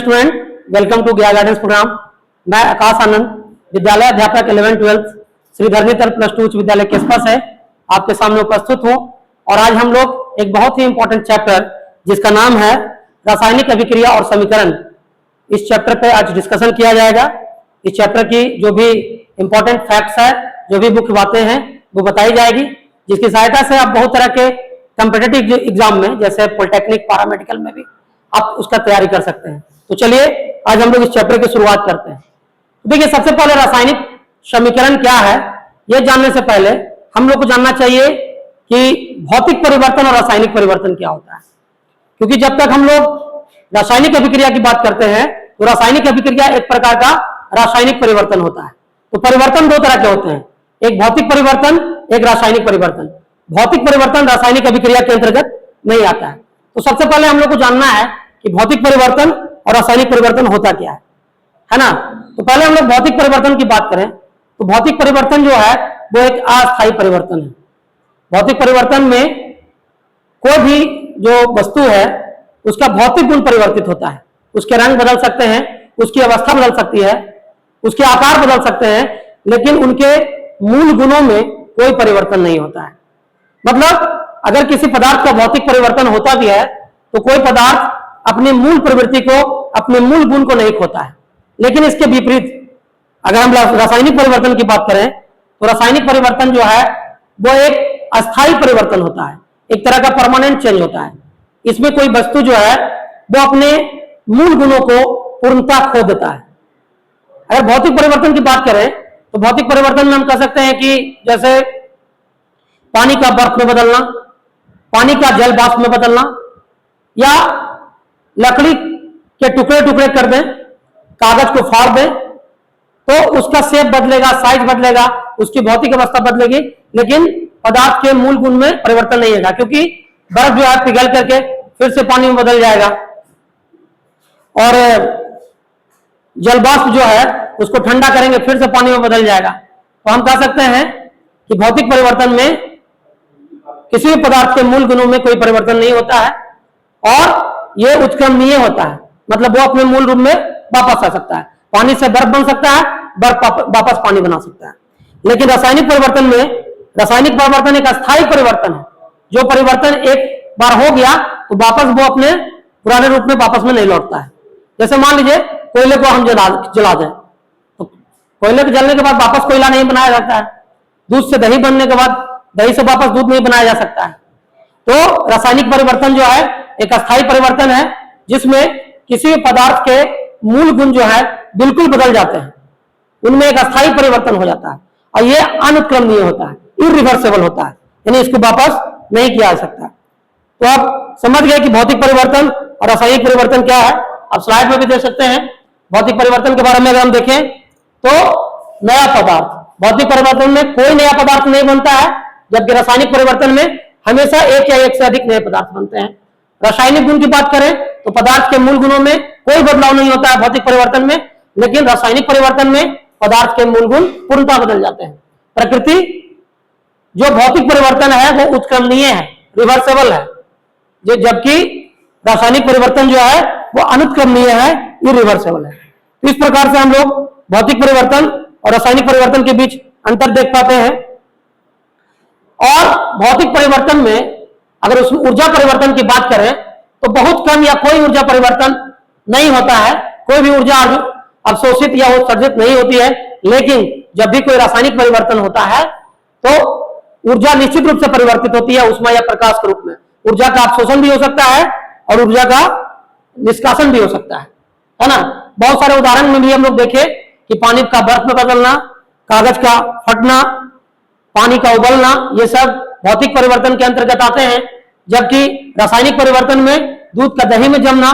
Student, welcome to ज्ञान guidance programme. मैं आकाश आनंद, विद्यालय अध्यापक 11-12 श्री धरणीधर +2 उच्च विद्यालय केसपा से आपके सामने उपस्थित हूँ। और आज हम लोग एक बहुत ही इंपॉर्टेंट चैप्टर जिसका नाम है रासायनिक अभिक्रिया और समीकरण, इस चैप्टर पे आज डिस्कशन किया जाएगा। इस चैप्टर की जो भी इंपॉर्टेंट फैक्ट्स है, जो भी मुख्य बातें हैं वो बताई जाएगी, जिसकी सहायता से आप बहुत तरह के कॉम्पिटिटिव एग्जाम में जैसे पॉलिटेक्निक, पैरामेडिकल में भी आप उसका तैयारी कर सकते हैं। तो चलिए आज हम लोग इस चैप्टर की शुरुआत करते हैं। देखिए, सबसे पहले रासायनिक समीकरण क्या है यह जानने से पहले हम लोग को जानना चाहिए कि भौतिक परिवर्तन और रासायनिक परिवर्तन क्या होता है। क्योंकि जब तक हम लोग रासायनिक अभिक्रिया की बात करते हैं तो रासायनिक अभिक्रिया एक प्रकार का रासायनिक परिवर्तन होता है। तो परिवर्तन दो तरह के होते हैं, एक भौतिक परिवर्तन, एक रासायनिक परिवर्तन। भौतिक परिवर्तन रासायनिक अभिक्रिया के अंतर्गत नहीं आता है। तो सबसे पहले हम लोग को जानना है कि भौतिक परिवर्तन और रासायनिक परिवर्तन होता क्या है ना। तो पहले हम लोग भौतिक परिवर्तन की बात करें तो भौतिक परिवर्तन जो है वो एक अस्थायी परिवर्तन है। भौतिक परिवर्तन में कोई भी जो वस्तु है उसका भौतिक गुण परिवर्तित होता है। उसके रंग बदल सकते हैं, उसकी अवस्था बदल सकती है, उसके आकार बदल सकते हैं, लेकिन उनके मूल गुणों में कोई परिवर्तन नहीं होता है। मतलब अगर किसी पदार्थ का भौतिक परिवर्तन होता भी है तो कोई पदार्थ अपनी मूल प्रवृत्ति को, अपने मूल गुण को नहीं खोता है। लेकिन इसके विपरीत अगर हम रासायनिक परिवर्तन की बात करें तो रासायनिक परिवर्तन जो है वो एक अस्थायी परिवर्तन होता है, एक तरह का परमानेंट चेंज होता है। इसमें कोई वस्तु जो है वो अपने मूल गुणों को पूर्णतः खो देता है। अगर भौतिक परिवर्तन की बात करें तो भौतिक परिवर्तन में हम कह सकते हैं कि जैसे पानी का बर्फ में बदलना, पानी का जल वाष्प में बदलना, या लकड़ी के टुकड़े टुकड़े कर दें, कागज को फाड़ दें तो उसका शेप बदलेगा, साइज बदलेगा, उसकी भौतिक अवस्था बदलेगी, लेकिन पदार्थ के मूल गुण में परिवर्तन नहीं होगा। क्योंकि बर्फ जो है पिघल करके फिर से पानी में बदल जाएगा और जलवाष्प जो है उसको ठंडा करेंगे फिर से पानी में बदल जाएगा। तो हम कह सकते हैं कि भौतिक परिवर्तन में किसी भी पदार्थ के मूल गुणों में कोई परिवर्तन नहीं होता है और यह उत्क्रमणीय होता है। मतलब वो अपने मूल रूप में वापस आ सकता है। पानी से बर्फ बन सकता है, बर्फ वापस पानी बना सकता है। लेकिन रासायनिक परिवर्तन में, रासायनिक परिवर्तन एक अस्थायी परिवर्तन है। जो परिवर्तन एक बार हो गया तो वापस वो अपने पुराने रूप में वापस में नहीं लौटता है। जैसे मान लीजिए कोयले को हम जला दें तो कोयले के जलने के बाद वापस कोयला नहीं बनाया जाता है। दूध से दही बनने के बाद दही से वापस दूध नहीं बनाया जा सकता है। तो रासायनिक परिवर्तन जो है एक अस्थायी परिवर्तन है जिसमें किसी भी पदार्थ के मूल गुण जो है बिल्कुल बदल जाते हैं, उनमें एक अस्थायी परिवर्तन हो जाता है और यह अनुत्क्रमणीय होता है, इरिवर्सिबल होता है, यानी इसको वापस नहीं किया जा सकता। तो आप समझ गए कि भौतिक परिवर्तन और रासायनिक परिवर्तन क्या है। आप स्लाइड में भी देख सकते हैं। भौतिक परिवर्तन के बारे में अगर हम देखें तो नया पदार्थ, भौतिक परिवर्तन में कोई नया पदार्थ नहीं बनता है, जबकि रासायनिक परिवर्तन में हमेशा एक या एक से अधिक नए पदार्थ बनते हैं। रासायनिक गुण की बात करें तो पदार्थ के मूल गुणों में कोई बदलाव नहीं होता है भौतिक परिवर्तन में, लेकिन रासायनिक परिवर्तन में पदार्थ के मूल गुण पूर्णतः बदल जाते हैं। प्रकृति जो भौतिक परिवर्तन है वो उत्क्रमणीय है, रिवर्सेबल है, जो जबकि रासायनिक परिवर्तन जो है वो अनुत्क्रमणीय है, इरिवर्सेबल है। तो इस प्रकार से हम लोग भौतिक परिवर्तन और रासायनिक परिवर्तन के बीच अंतर देख पाते हैं। और भौतिक परिवर्तन में अगर उस ऊर्जा परिवर्तन की बात करें तो बहुत कम या कोई ऊर्जा परिवर्तन नहीं होता है, कोई भी ऊर्जा अवशोषित या उत्सर्जित नहीं होती है। लेकिन जब भी कोई रासायनिक परिवर्तन होता है तो ऊर्जा निश्चित रूप से परिवर्तित होती है, ऊष्मा या प्रकाश के रूप में। ऊर्जा का अवशोषण भी हो सकता है और ऊर्जा का निष्कासन भी हो सकता है ना। बहुत सारे उदाहरण में भी हम लोग देखें कि पानी का बर्फ में बदलना, कागज का फटना, पानी का उबलना, ये सब भौतिक परिवर्तन के अंतर्गत आते हैं। जबकि रासायनिक परिवर्तन में दूध का दही में जमना,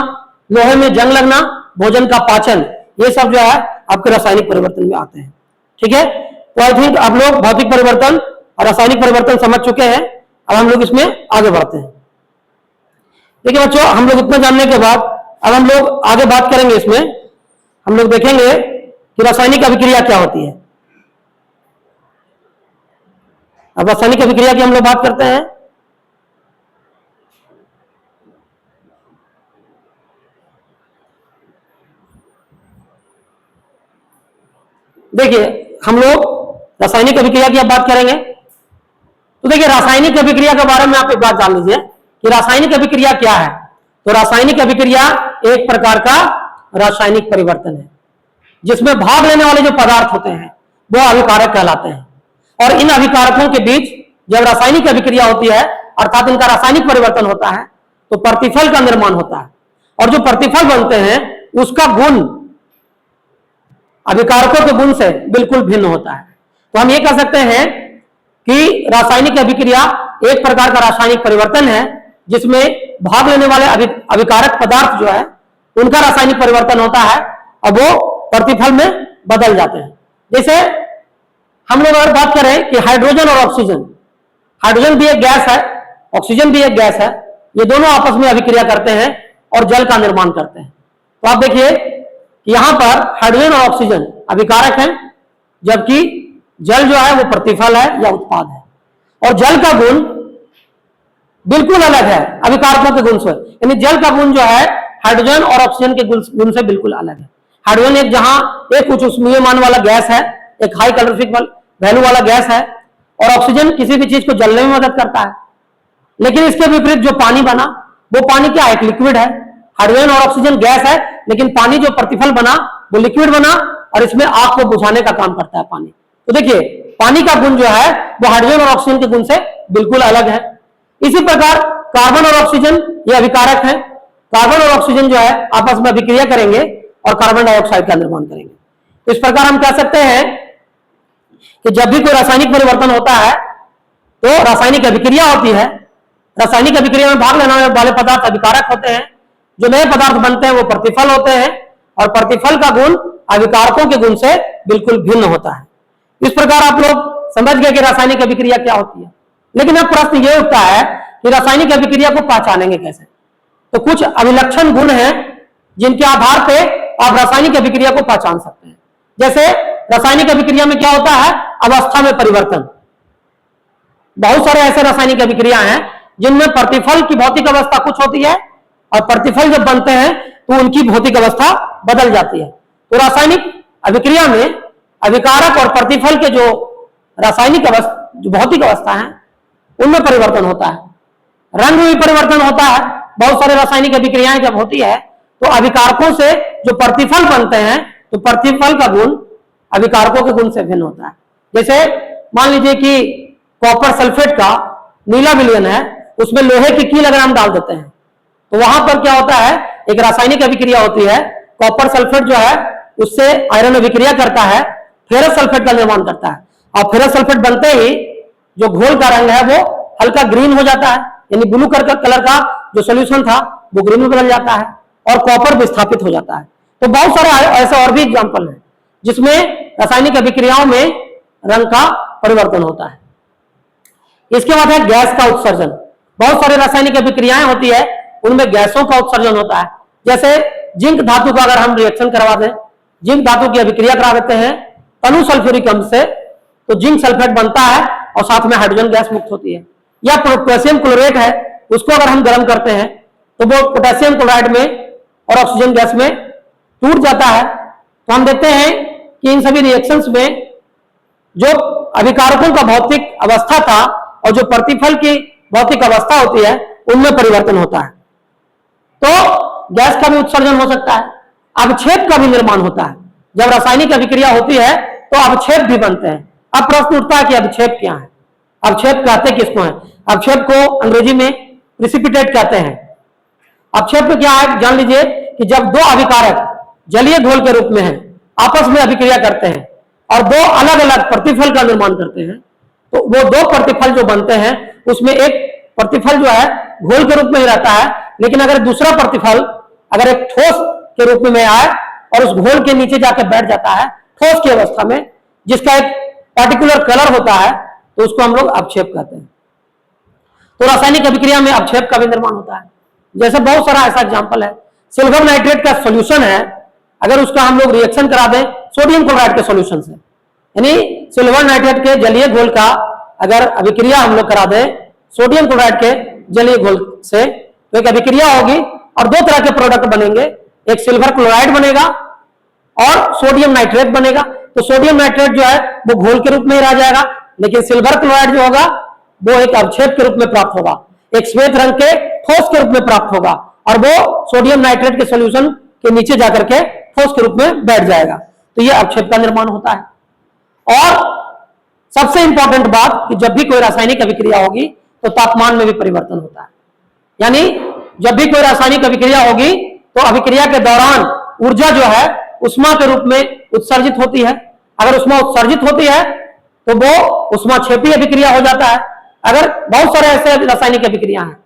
लोहे में जंग लगना, भोजन का पाचन, ये सब जो है आपके रासायनिक परिवर्तन में आते हैं। ठीक है, तो आई थिंक आप लोग भौतिक परिवर्तन और रासायनिक परिवर्तन समझ चुके हैं। अब हम लोग इसमें आगे बढ़ते हैं। देखिए बच्चों, हम लोग इतना जानने के बाद अब हम लोग आगे बात करेंगे। इसमें हम लोग देखेंगे कि रासायनिक अभिक्रिया क्या होती है। अब रासायनिक अभिक्रिया की हम लोग बात करते हैं। देखिए हम लोग रासायनिक अभिक्रिया की अब बात करेंगे। तो देखिए रासायनिक अभिक्रिया के बारे में आप एक बात जान लीजिए कि रासायनिक अभिक्रिया क्या है। तो रासायनिक अभिक्रिया एक प्रकार का रासायनिक परिवर्तन है जिसमें भाग लेने वाले जो पदार्थ होते हैं वो अभिकारक कहलाते हैं, और इन अभिकारकों के बीच जब रासायनिक अभिक्रिया होती है अर्थात इनका रासायनिक परिवर्तन होता है तो प्रतिफल का निर्माण होता है, और जो प्रतिफल बनते हैं उसका गुण अभिकारकों के गुण से बिल्कुल भिन्न होता है। तो हम ये कह सकते हैं कि रासायनिक अभिक्रिया एक प्रकार का रासायनिक परिवर्तन है जिसमें भाग लेने वाले अभिकारक पदार्थ जो है उनका रासायनिक परिवर्तन होता है और वो प्रतिफल में बदल जाते हैं। जैसे हम लोग अगर बात करें कि हाइड्रोजन और ऑक्सीजन, हाइड्रोजन भी एक गैस है, ऑक्सीजन भी एक गैस है, ये दोनों आपस में अभिक्रिया करते हैं और जल का निर्माण करते हैं। तो आप देखिए यहां पर हाइड्रोजन और ऑक्सीजन अभिकारक हैं जबकि जल जो है वो प्रतिफल है या उत्पाद है, और जल का गुण बिल्कुल अलग है अभिकारकों के गुण से। यानी जल का गुण जो है हाइड्रोजन और ऑक्सीजन के गुण से बिल्कुल अलग है। हाइड्रोजन एक जहां एक उच्च ऊष्मीयमान वाला गैस है, एक हाई कैलोरीफिक वैल्यू वाला गैस है, और ऑक्सीजन किसी भी चीज को जलने में मदद करता है। लेकिन इसके विपरीत जो पानी बना वो पानी क्या है, एक लिक्विड है। हाइड्रोजन और ऑक्सीजन गैस है लेकिन पानी जो प्रतिफल बना वो लिक्विड बना और इसमें आग को बुझाने का काम करता है पानी। तो देखिए पानी का गुण जो है वो हाइड्रोजन और ऑक्सीजन के गुण से बिल्कुल अलग है। इसी प्रकार कार्बन और ऑक्सीजन ये अभिकारक हैं। कार्बन और ऑक्सीजन जो है आपस में अभिक्रिया करेंगे और कार्बन डाइऑक्साइड का निर्माण करेंगे। तो इस प्रकार हम कह सकते हैं कि जब भी कोई रासायनिक परिवर्तन होता है तो रासायनिक अभिक्रिया होती है। रासायनिक अभिक्रिया में भाग लेने वाले पदार्थ अभिकारक होते हैं, जो नए पदार्थ बनते हैं वो प्रतिफल होते हैं, और प्रतिफल का गुण अभिकारकों के गुण से बिल्कुल भिन्न होता है। इस प्रकार आप लोग समझ गए कि रासायनिक अभिक्रिया क्या होती है। लेकिन अब प्रश्न ये उठता है कि रासायनिक अभिक्रिया को पहचानेंगे कैसे। तो कुछ अभिलक्षण गुण हैं जिनके आधार पे आप रासायनिक अभिक्रिया को पहचान सकते हैं। जैसे रासायनिक अभिक्रिया में क्या होता है, अवस्था में परिवर्तन। बहुत सारे ऐसे रासायनिक अभिक्रिया हैं जिनमें प्रतिफल की भौतिक अवस्था कुछ होती है और प्रतिफल जब बनते हैं तो उनकी भौतिक अवस्था बदल जाती है। तो रासायनिक अभिक्रिया में अभिकारक और प्रतिफल के जो रासायनिक अवस्था, जो भौतिक अवस्था है उनमें परिवर्तन होता है। रंग में भी परिवर्तन होता है। बहुत सारे रासायनिक अभिक्रियाएं जब होती है तो अभिकारकों से जो प्रतिफल बनते हैं तो प्रतिफल का गुण अभिकारकों के गुण से भिन्न होता है। जैसे मान लीजिए कि कॉपर सल्फेट का नीला विलयन है, उसमें लोहे की कील अगर हम डाल देते हैं तो वहां पर क्या होता है, एक रासायनिक अभिक्रिया होती है। कॉपर सल्फेट जो है उससे आयरन अभिक्रिया करता है, फेरस सल्फेट का निर्माण करता है, और फेरस सल्फेट बनते ही जो घोल का रंग है वो हल्का ग्रीन हो जाता है, यानी ब्लू कलर का जो सोल्यूशन था वो ग्रीन में बदल जाता है और कॉपर विस्थापित हो जाता है। तो बहुत सारे ऐसे और भी एग्जाम्पल हैं जिसमें रासायनिक अभिक्रियाओं में रंग का परिवर्तन होता है। इसके बाद है गैस का उत्सर्जन। बहुत सारे रासायनिक अभिक्रियाएं होती है उनमें गैसों का उत्सर्जन होता है। जैसे जिंक धातु का अगर हम रिएक्शन करवा दें, जिंक धातु की अभिक्रिया करा देते हैं तनु सल्फ्यूरिक अम्ल से, तो जिंक सल्फेट बनता है और साथ में हाइड्रोजन गैस मुक्त होती है। या पोटेशियम क्लोरेट है, उसको अगर हम गर्म करते हैं तो वो पोटेशियम क्लोराइड में और ऑक्सीजन गैस में टूट जाता है। तो हम देखते हैं कि इन सभी रिएक्शंस में जो अभिकारकों का भौतिक अवस्था था और जो प्रतिफल की भौतिक अवस्था होती है उनमें परिवर्तन होता है। तो गैस का भी उत्सर्जन हो सकता है। अवक्षेप का भी निर्माण होता है। जब रासायनिक अभिक्रिया होती है तो अवक्षेप भी बनते हैं। अब प्रश्न उठता है कि अवक्षेप क्या है, अवक्षेप कहते किसको है। अवक्षेप को अंग्रेजी में प्रिसिपिटेट कहते हैं। अवक्षेप में क्या है जान लीजिए कि जब दो अभिकारक जलीय घोल के रूप में हैं, आपस में अभिक्रिया करते हैं और दो अलग अलग प्रतिफल का निर्माण करते हैं, तो वो दो प्रतिफल जो बनते हैं उसमें एक प्रतिफल जो है घोल के रूप में ही रहता है, लेकिन अगर दूसरा प्रतिफल अगर एक ठोस के रूप में आए और उस घोल के नीचे जाकर बैठ जाता है ठोस की अवस्था में, जिसका एक पार्टिकुलर कलर होता है, तो उसको हम लोग अवक्षेप कहते हैं। तो रासायनिक अभिक्रिया में अवक्षेप का भी निर्माण होता है। जैसे बहुत सारा ऐसा एग्जांपल है, सिल्वर नाइट्रेट का सॉल्यूशन है, अगर उसका हम लोग रिएक्शन करा दें सोडियम क्लोराइड के सॉल्यूशन से, यानी सिल्वर नाइट्रेट के जलीय घोल का अगर अभिक्रिया हम लोग करा दें सोडियम क्लोराइड के जलीय घोल से, तो एक अभिक्रिया होगी और दो तरह के प्रोडक्ट बनेंगे, एक सिल्वर क्लोराइड बनेगा और सोडियम नाइट्रेट बनेगा। तो सोडियम नाइट्रेट जो है वो घोल के रूप में ही रह जाएगा, लेकिन सिल्वर क्लोराइड जो होगा वो एक अवक्षेप के रूप में प्राप्त होगा, एक श्वेत रंग के ठोस के रूप में प्राप्त होगा, और वो सोडियम नाइट्रेट के सॉल्यूशन के नीचे जाकर के ठोस के रूप में बैठ जाएगा। तो ये अवक्षेप का निर्माण होता है। और सबसे इंपॉर्टेंट बात कि जब भी कोई रासायनिक अभिक्रिया होगी तो तापमान में भी परिवर्तन होता है, यानी जब भी कोई रासायनिक अभिक्रिया होगी तो अभिक्रिया के दौरान ऊर्जा जो है उष्मा के रूप में उत्सर्जित होती है। अगर उष्मा उत्सर्जित होती है तो वो उष्माक्षेपी अभिक्रिया हो जाता है। अगर बहुत सारे ऐसे रासायनिक अभिक्रिया हैं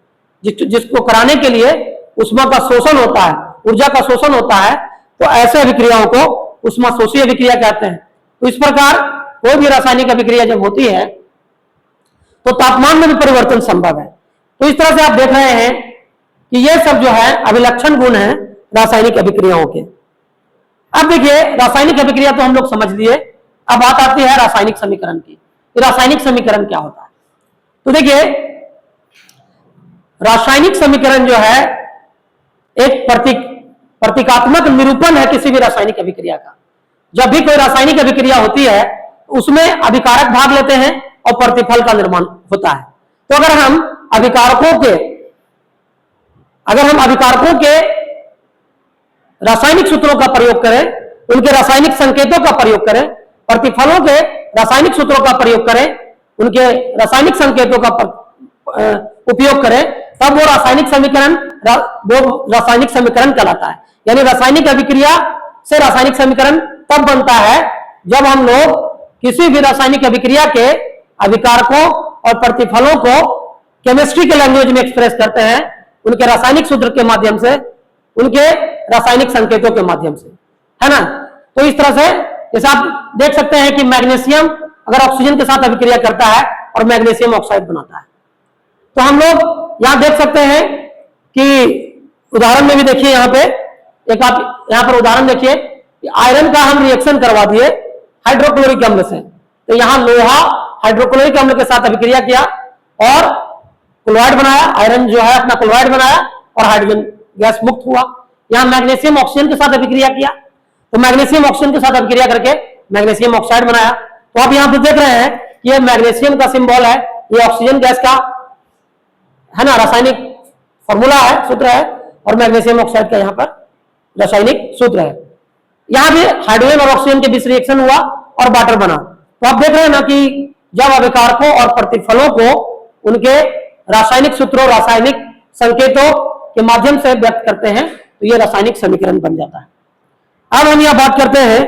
जिसको कराने के लिए उष्मा का शोषण होता है, ऊर्जा का शोषण होता है, तो ऐसे अभिक्रियाओं को उष्मा शोषी अभिक्रिया कहते हैं। तो इस प्रकार कोई भी रासायनिक अभिक्रिया जब होती है तो तापमान में भी परिवर्तन संभव है। तो इस तरह से आप देख रहे हैं कि ये सब जो है अभिलक्षण गुण है रासायनिक अभिक्रियाओं के। अब देखिए रासायनिक अभिक्रिया तो हम लोग समझ लिए, अब बात आती है रासायनिक समीकरण की। रासायनिक समीकरण क्या होता है? तो देखिए रासायनिक समीकरण जो है एक प्रतीकात्मक निरूपण है किसी भी रासायनिक अभिक्रिया का। जब भी कोई रासायनिक अभिक्रिया होती है उसमें अभिकारक भाग लेते हैं और प्रतिफल का निर्माण होता है। तो अगर हम अभिकारकों के रासायनिक सूत्रों का प्रयोग करें, उनके रासायनिक संकेतों का प्रयोग करें, प्रतिफलों के रासायनिक सूत्रों का प्रयोग करें, उनके रासायनिक संकेतों का उपयोग करें, तब वो रासायनिक समीकरण कहलाता है। यानी रासायनिक अभिक्रिया से रासायनिक समीकरण तब बनता है जब हम लोग किसी भी रासायनिक अभिक्रिया के अभिकारकों और प्रतिफलों को केमिस्ट्री के लैंग्वेज में एक्सप्रेस करते हैं, उनके रासायनिक सूत्र के माध्यम से, उनके रासायनिक संकेतों के माध्यम से, है ना। तो इस तरह से जैसे आप देख सकते हैं कि मैग्नीशियम अगर ऑक्सीजन के साथ अभिक्रिया करता है और मैग्नीशियम ऑक्साइड बनाता है, तो हम लोग यहां देख सकते हैं कि उदाहरण में भी देखिए, यहां पे एक आप यहां पर उदाहरण देखिए, आयरन का हम रिएक्शन करवा दिए हाइड्रोक्लोरिक अम्ल से, तो यहां लोहा हाइड्रोक्लोरिक अम्ल के साथ अभिक्रिया किया और क्लोराइड बनाया, आयरन जो है अपना क्लोराइड बनाया और हाइड्रोजन गैस मुक्त हुआ। यहां मैग्नीशियम ऑक्सीजन के साथ अभिक्रिया किया, तो मैग्नीशियम ऑक्सीजन के साथ अभिक्रिया करके मैग्नीशियम ऑक्साइड बनाया। तो आप यहां पर देख रहे हैं कि ये मैग्नीशियम का सिंबल है, ये ऑक्सीजन गैस का है ना रासायनिक फॉर्मूला है, सूत्र है, और मैग्नीशियम ऑक्साइड का यहाँ पर रासायनिक सूत्र है। यहां भी हाइड्रोजन और ऑक्सीजन के बीच रिएक्शन हुआ और वाटर बना। तो आप देख रहे हैं ना कि जब अभिकारकों और प्रतिफलों को उनके रासायनिक सूत्रों, रासायनिक संकेतों के माध्यम से व्यक्त करते हैं तो ये रासायनिक समीकरण बन जाता है। अब हम यह बात करते हैं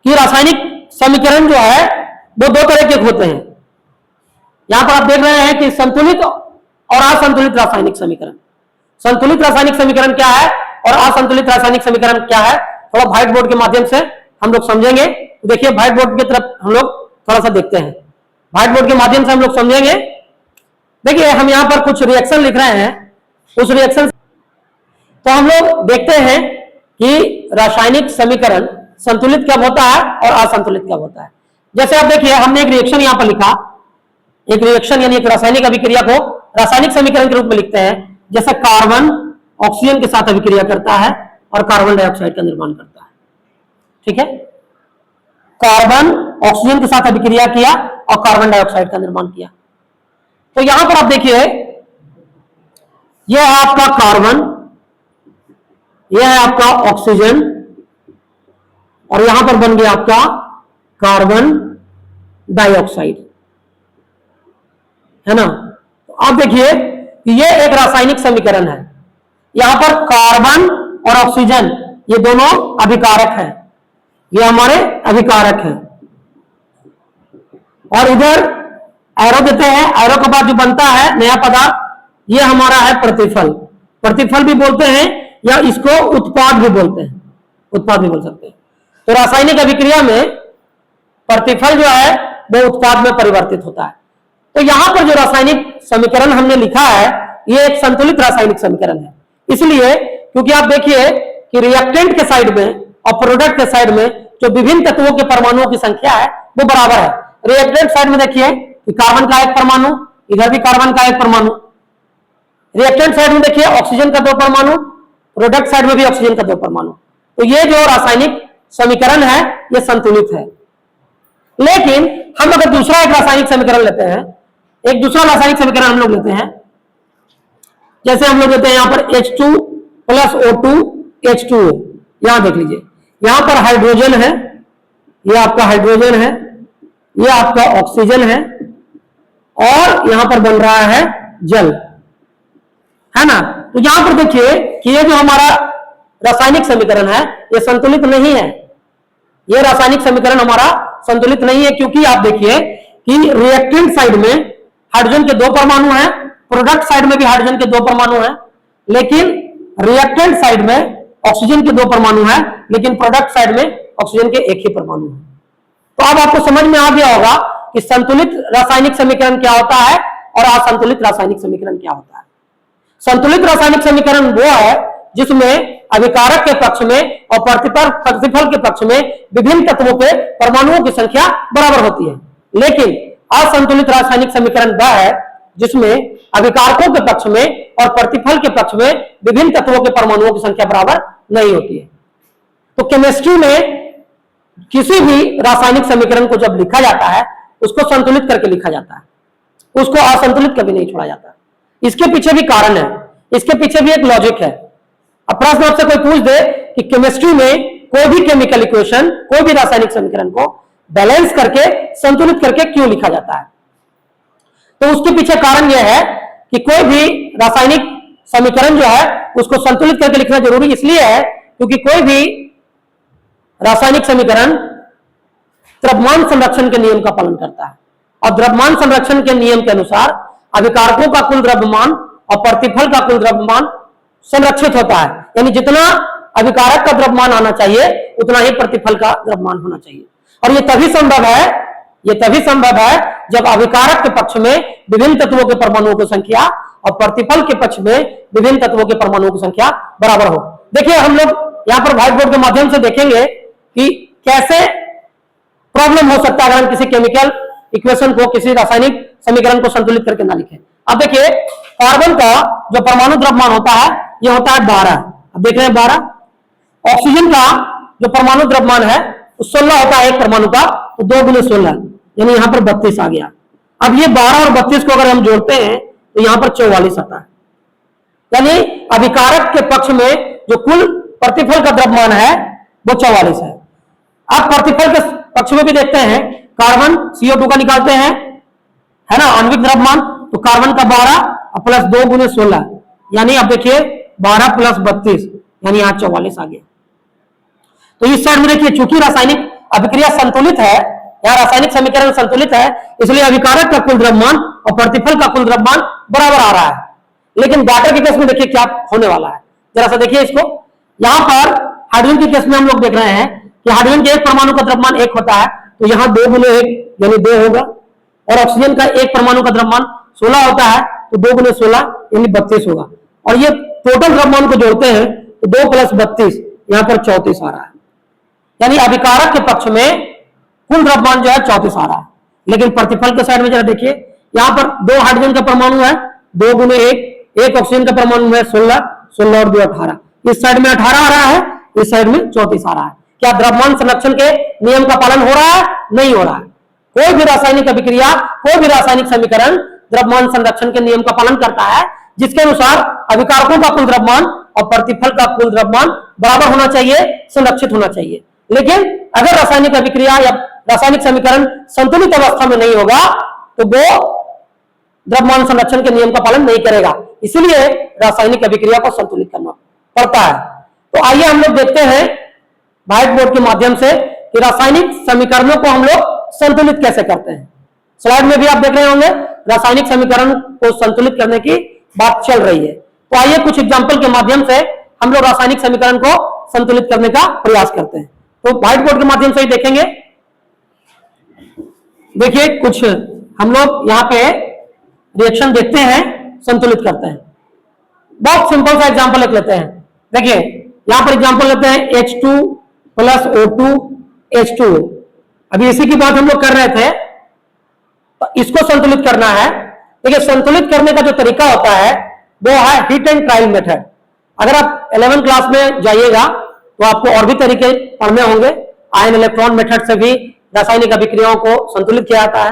कि रासायनिक समीकरण जो है वो दो तरह के होते हैं। यहां पर आप देख रहे हैं कि संतुलित और असंतुलित रासायनिक समीकरण। संतुलित रासायनिक समीकरण क्या है और असंतुलित रासायनिक समीकरण क्या है, थोड़ा व्हाइट बोर्ड के माध्यम से हम लोग समझेंगे। देखिए व्हाइट बोर्ड की तरफ हम लोग थोड़ा सा देखते हैं, व्हाइट बोर्ड के माध्यम से हम लोग समझेंगे। देखिए हम यहां पर कुछ रिएक्शन लिख रहे हैं, उस रिएक्शन तो हम लोग देखते हैं कि रासायनिक समीकरण संतुलित कब होता है और असंतुलित कब होता है। जैसे आप देखिए हमने एक रिएक्शन यहां पर लिखा, एक रिएक्शन यानी एक रासायनिक अभिक्रिया को रासायनिक समीकरण के रूप में लिखते हैं। जैसे कार्बन ऑक्सीजन के साथ अभिक्रिया करता है और कार्बन डाइऑक्साइड का निर्माण करता है, ठीक है। कार्बन ऑक्सीजन के साथ अभिक्रिया किया और कार्बन डाइऑक्साइड का निर्माण किया। तो यहां पर आप देखिए यह है आपका कार्बन, यह है आपका ऑक्सीजन और यहां पर बन गया आपका कार्बन डाइऑक्साइड, है ना। तो आप देखिए कि ये एक रासायनिक समीकरण है। यहां पर कार्बन और ऑक्सीजन ये दोनों अभिकारक हैं, ये हमारे अभिकारक हैं, और इधर एरो देते हैं। एरो के बाद जो बनता है नया पदार्थ ये हमारा है प्रतिफल। प्रतिफल भी बोलते हैं या इसको उत्पाद भी बोलते हैं, उत्पाद भी बोल सकते हैं। तो रासायनिक अभिक्रिया में प्रतिफल जो है वो उत्पाद में परिवर्तित होता है। तो यहां पर जो रासायनिक समीकरण हमने लिखा है ये एक संतुलित रासायनिक समीकरण है, इसलिए क्योंकि आप देखिए कि रिएक्टेंट के साइड में और प्रोडक्ट के साइड में जो विभिन्न तत्वों के परमाणुओं की संख्या है वो बराबर है। रिएक्टेंट साइड में देखिए कि कार्बन का एक परमाणु, इधर भी कार्बन का एक परमाणु। रिएक्टेंट साइड में देखिए ऑक्सीजन का 2 परमाणु, प्रोडक्ट साइड में भी ऑक्सीजन का 2 परमाणु। तो ये जो रासायनिक समीकरण है ये संतुलित है। लेकिन हम अगर दूसरा एक रासायनिक समीकरण लेते हैं, एक दूसरा रासायनिक समीकरण हम लोग लेते हैं, जैसे हम लोग लेते हैं यहां पर H2 प्लस O2 H2O। यहां देख लीजिए, यहां पर हाइड्रोजन है, ये आपका हाइड्रोजन है, ये आपका ऑक्सीजन है, और यहां पर बन रहा है जल, है ना। तो यहां पर देखिए कि ये जो हमारा रासायनिक समीकरण है ये संतुलित नहीं है, ये रासायनिक समीकरण हमारा संतुलित नहीं है, क्योंकि आप देखिए कि रिएक्टेंट साइड में हाइड्रोजन के 2 परमाणु हैं, प्रोडक्ट साइड में भी हाइड्रोजन के 2 परमाणु हैं, लेकिन रिएक्टेंट साइड में ऑक्सीजन के 2 परमाणु हैं, लेकिन प्रोडक्ट साइड में ऑक्सीजन के 1 ही परमाणु है। तो अब आपको समझ में आ गया होगा कि संतुलित रासायनिक समीकरण क्या होता है और असंतुलित रासायनिक समीकरण क्या होता है। संतुलित रासायनिक समीकरण वो है जिसमें अभिकारक के पक्ष में और प्रतिफल के पक्ष में विभिन्न तत्वों के परमाणुओं की संख्या बराबर होती है। लेकिन असंतुलित रासायनिक समीकरण वह है जिसमें अभिकारकों के पक्ष में और प्रतिफल के पक्ष में विभिन्न तत्वों के परमाणुओं की संख्या बराबर नहीं होती है। तो केमिस्ट्री में किसी भी रासायनिक समीकरण को जब लिखा जाता है उसको संतुलित करके लिखा जाता है, उसको असंतुलित कभी नहीं छोड़ा जाता। इसके पीछे भी कारण है, इसके पीछे भी एक लॉजिक है। अब प्रश्न आपसे कोई पूछ दे कि केमिस्ट्री में कोई भी केमिकल इक्वेशन, कोई भी रासायनिक समीकरण को बैलेंस करके संतुलित करके क्यों लिखा जाता है, तो उसके पीछे कारण यह है कि कोई भी रासायनिक समीकरण जो है उसको संतुलित करके लिखना जरूरी इसलिए है क्योंकि कोई भी रासायनिक समीकरण द्रव्यमान संरक्षण के नियम का पालन करता है, और द्रव्यमान संरक्षण के नियम के अनुसार अभिकारकों का कुल द्रव्यमान और प्रतिफल का कुल द्रव्यमान संरक्षित होता है। यानी जितना अभिकारक का द्रव्यमान आना चाहिए उतना ही प्रतिफल का द्रव्यमान होना चाहिए। और ये तभी संभव है जब अभिकारक के पक्ष में विभिन्न तत्वों के परमाणुओं की संख्या और प्रतिफल के पक्ष में विभिन्न तत्वों के परमाणुओं की संख्या बराबर हो। देखिए हम लोग यहाँ पर व्हाइट बोर्ड के माध्यम से देखेंगे कि कैसे प्रॉब्लम हो सकता है अगर हम किसी केमिकल इक्वेशन को, किसी रासायनिक समीकरण को संतुलित करके ना लिखें। अब देखिए कार्बन का जो परमाणु द्रव्यमान होता है यह होता है 12। अब देख रहे हैं 12। ऑक्सीजन का जो परमाणु द्रव्यमान है 16 होता है एक परमाणु का, तो 2 गुने 16 यानी यहां पर 32 आ गया। अब ये 12 और 32 को अगर हम जोड़ते हैं तो यहां पर 44 आता है। यानी अभिकारक के पक्ष में जो कुल प्रतिफल का द्रव्यमान है वो 44 है। अब प्रतिफल के पक्ष में भी देखते हैं, कार्बन CO2 का निकालते हैं, है ना, आणविक द्रव्यमान, तो कार्बन का 12 प्लस 2 गुने 16 यानी अब देखिए 12 प्लस 32 यानी यहां 44 आ गया। तो इस साइड में देखिए चूंकि रासायनिक अभिक्रिया संतुलित है, यहाँ रासायनिक समीकरण संतुलित है, इसलिए अभिकारक का कुल द्रव्यमान और प्रतिफल का कुल द्रव्यमान बराबर आ रहा है। लेकिन वाटर के केस में देखिए क्या होने वाला है, जरा सा देखिए इसको। यहां पर हाइड्रोजन के केस में हम लोग देख रहे हैं कि हाइड्रोजन के एक परमाणु का द्रव्यमान 1 होता है, तो यहाँ 2 गुने 1 यानी 2 होगा, और ऑक्सीजन का एक परमाणु का द्रव्यमान 16 होता है, तो 2 गुने 16 यानी 32 होगा। और ये टोटल द्रव्यमान को जोड़ते हैं तो 2 प्लस 32 यहाँ पर 34 आ रहा है। यानी अभिकारक के पक्ष में कुल द्रव्यमान जो है 34 आ रहा है। लेकिन प्रतिफल के साइड में जरा देखिए, यहाँ पर 2 हाइड्रोजन का परमाणु है, 2 गुने 1 ऑक्सीजन का परमाणु है 16 और 2 18। इस साइड में 18 आ रहा है, इस साइड में 34 आ रहा है। क्या द्रव्यमान संरक्षण के नियम का पालन हो रहा है? नहीं हो रहा है। कोई भी रासायनिक अभिक्रिया, कोई भी रासायनिक समीकरण द्रव्यमान संरक्षण के नियम का पालन करता है, जिसके अनुसार अभिकारकों का कुल द्रव्यमान और प्रतिफल का कुल द्रव्यमान बराबर होना चाहिए, संरक्षित होना चाहिए। लेकिन अगर रासायनिक अभिक्रिया या रासायनिक समीकरण संतुलित अवस्था में नहीं होगा तो वो द्रव्यमान संरक्षण के नियम का पालन नहीं करेगा, इसलिए रासायनिक अभिक्रिया को संतुलित करना पड़ता है। तो आइए हम लोग देखते हैं व्हाइट बोर्ड के माध्यम से कि रासायनिक समीकरणों को हम लोग संतुलित कैसे करते हैं। स्लाइड में भी आप देख रहे होंगे रासायनिक समीकरण को संतुलित करने की बात चल रही है। तो आइए कुछ एग्जांपल के माध्यम से हम लोग रासायनिक समीकरण को संतुलित करने का प्रयास करते हैं। तो व्हाइट बोर्ड के माध्यम से ही देखेंगे। देखिए कुछ हम लोग यहाँ पे रिएक्शन देखते हैं, संतुलित करते हैं। बहुत सिंपल सा एग्जांपल लिख लेते हैं। देखिए यहां पर एग्जांपल लेते हैं H2 प्लस O2 H2O। अभी इसी की बात हम लोग कर रहे थे, तो इसको संतुलित करना है। देखिए संतुलित करने का जो तरीका होता है वो है हीट एंड ट्रायल मेथड। अगर आप 11वीं क्लास में जाइएगा तो आपको और भी तरीके पढ़ने होंगे, आयन इलेक्ट्रॉन मेथड से भी रासायनिक अभिक्रियाओं को संतुलित किया जाता है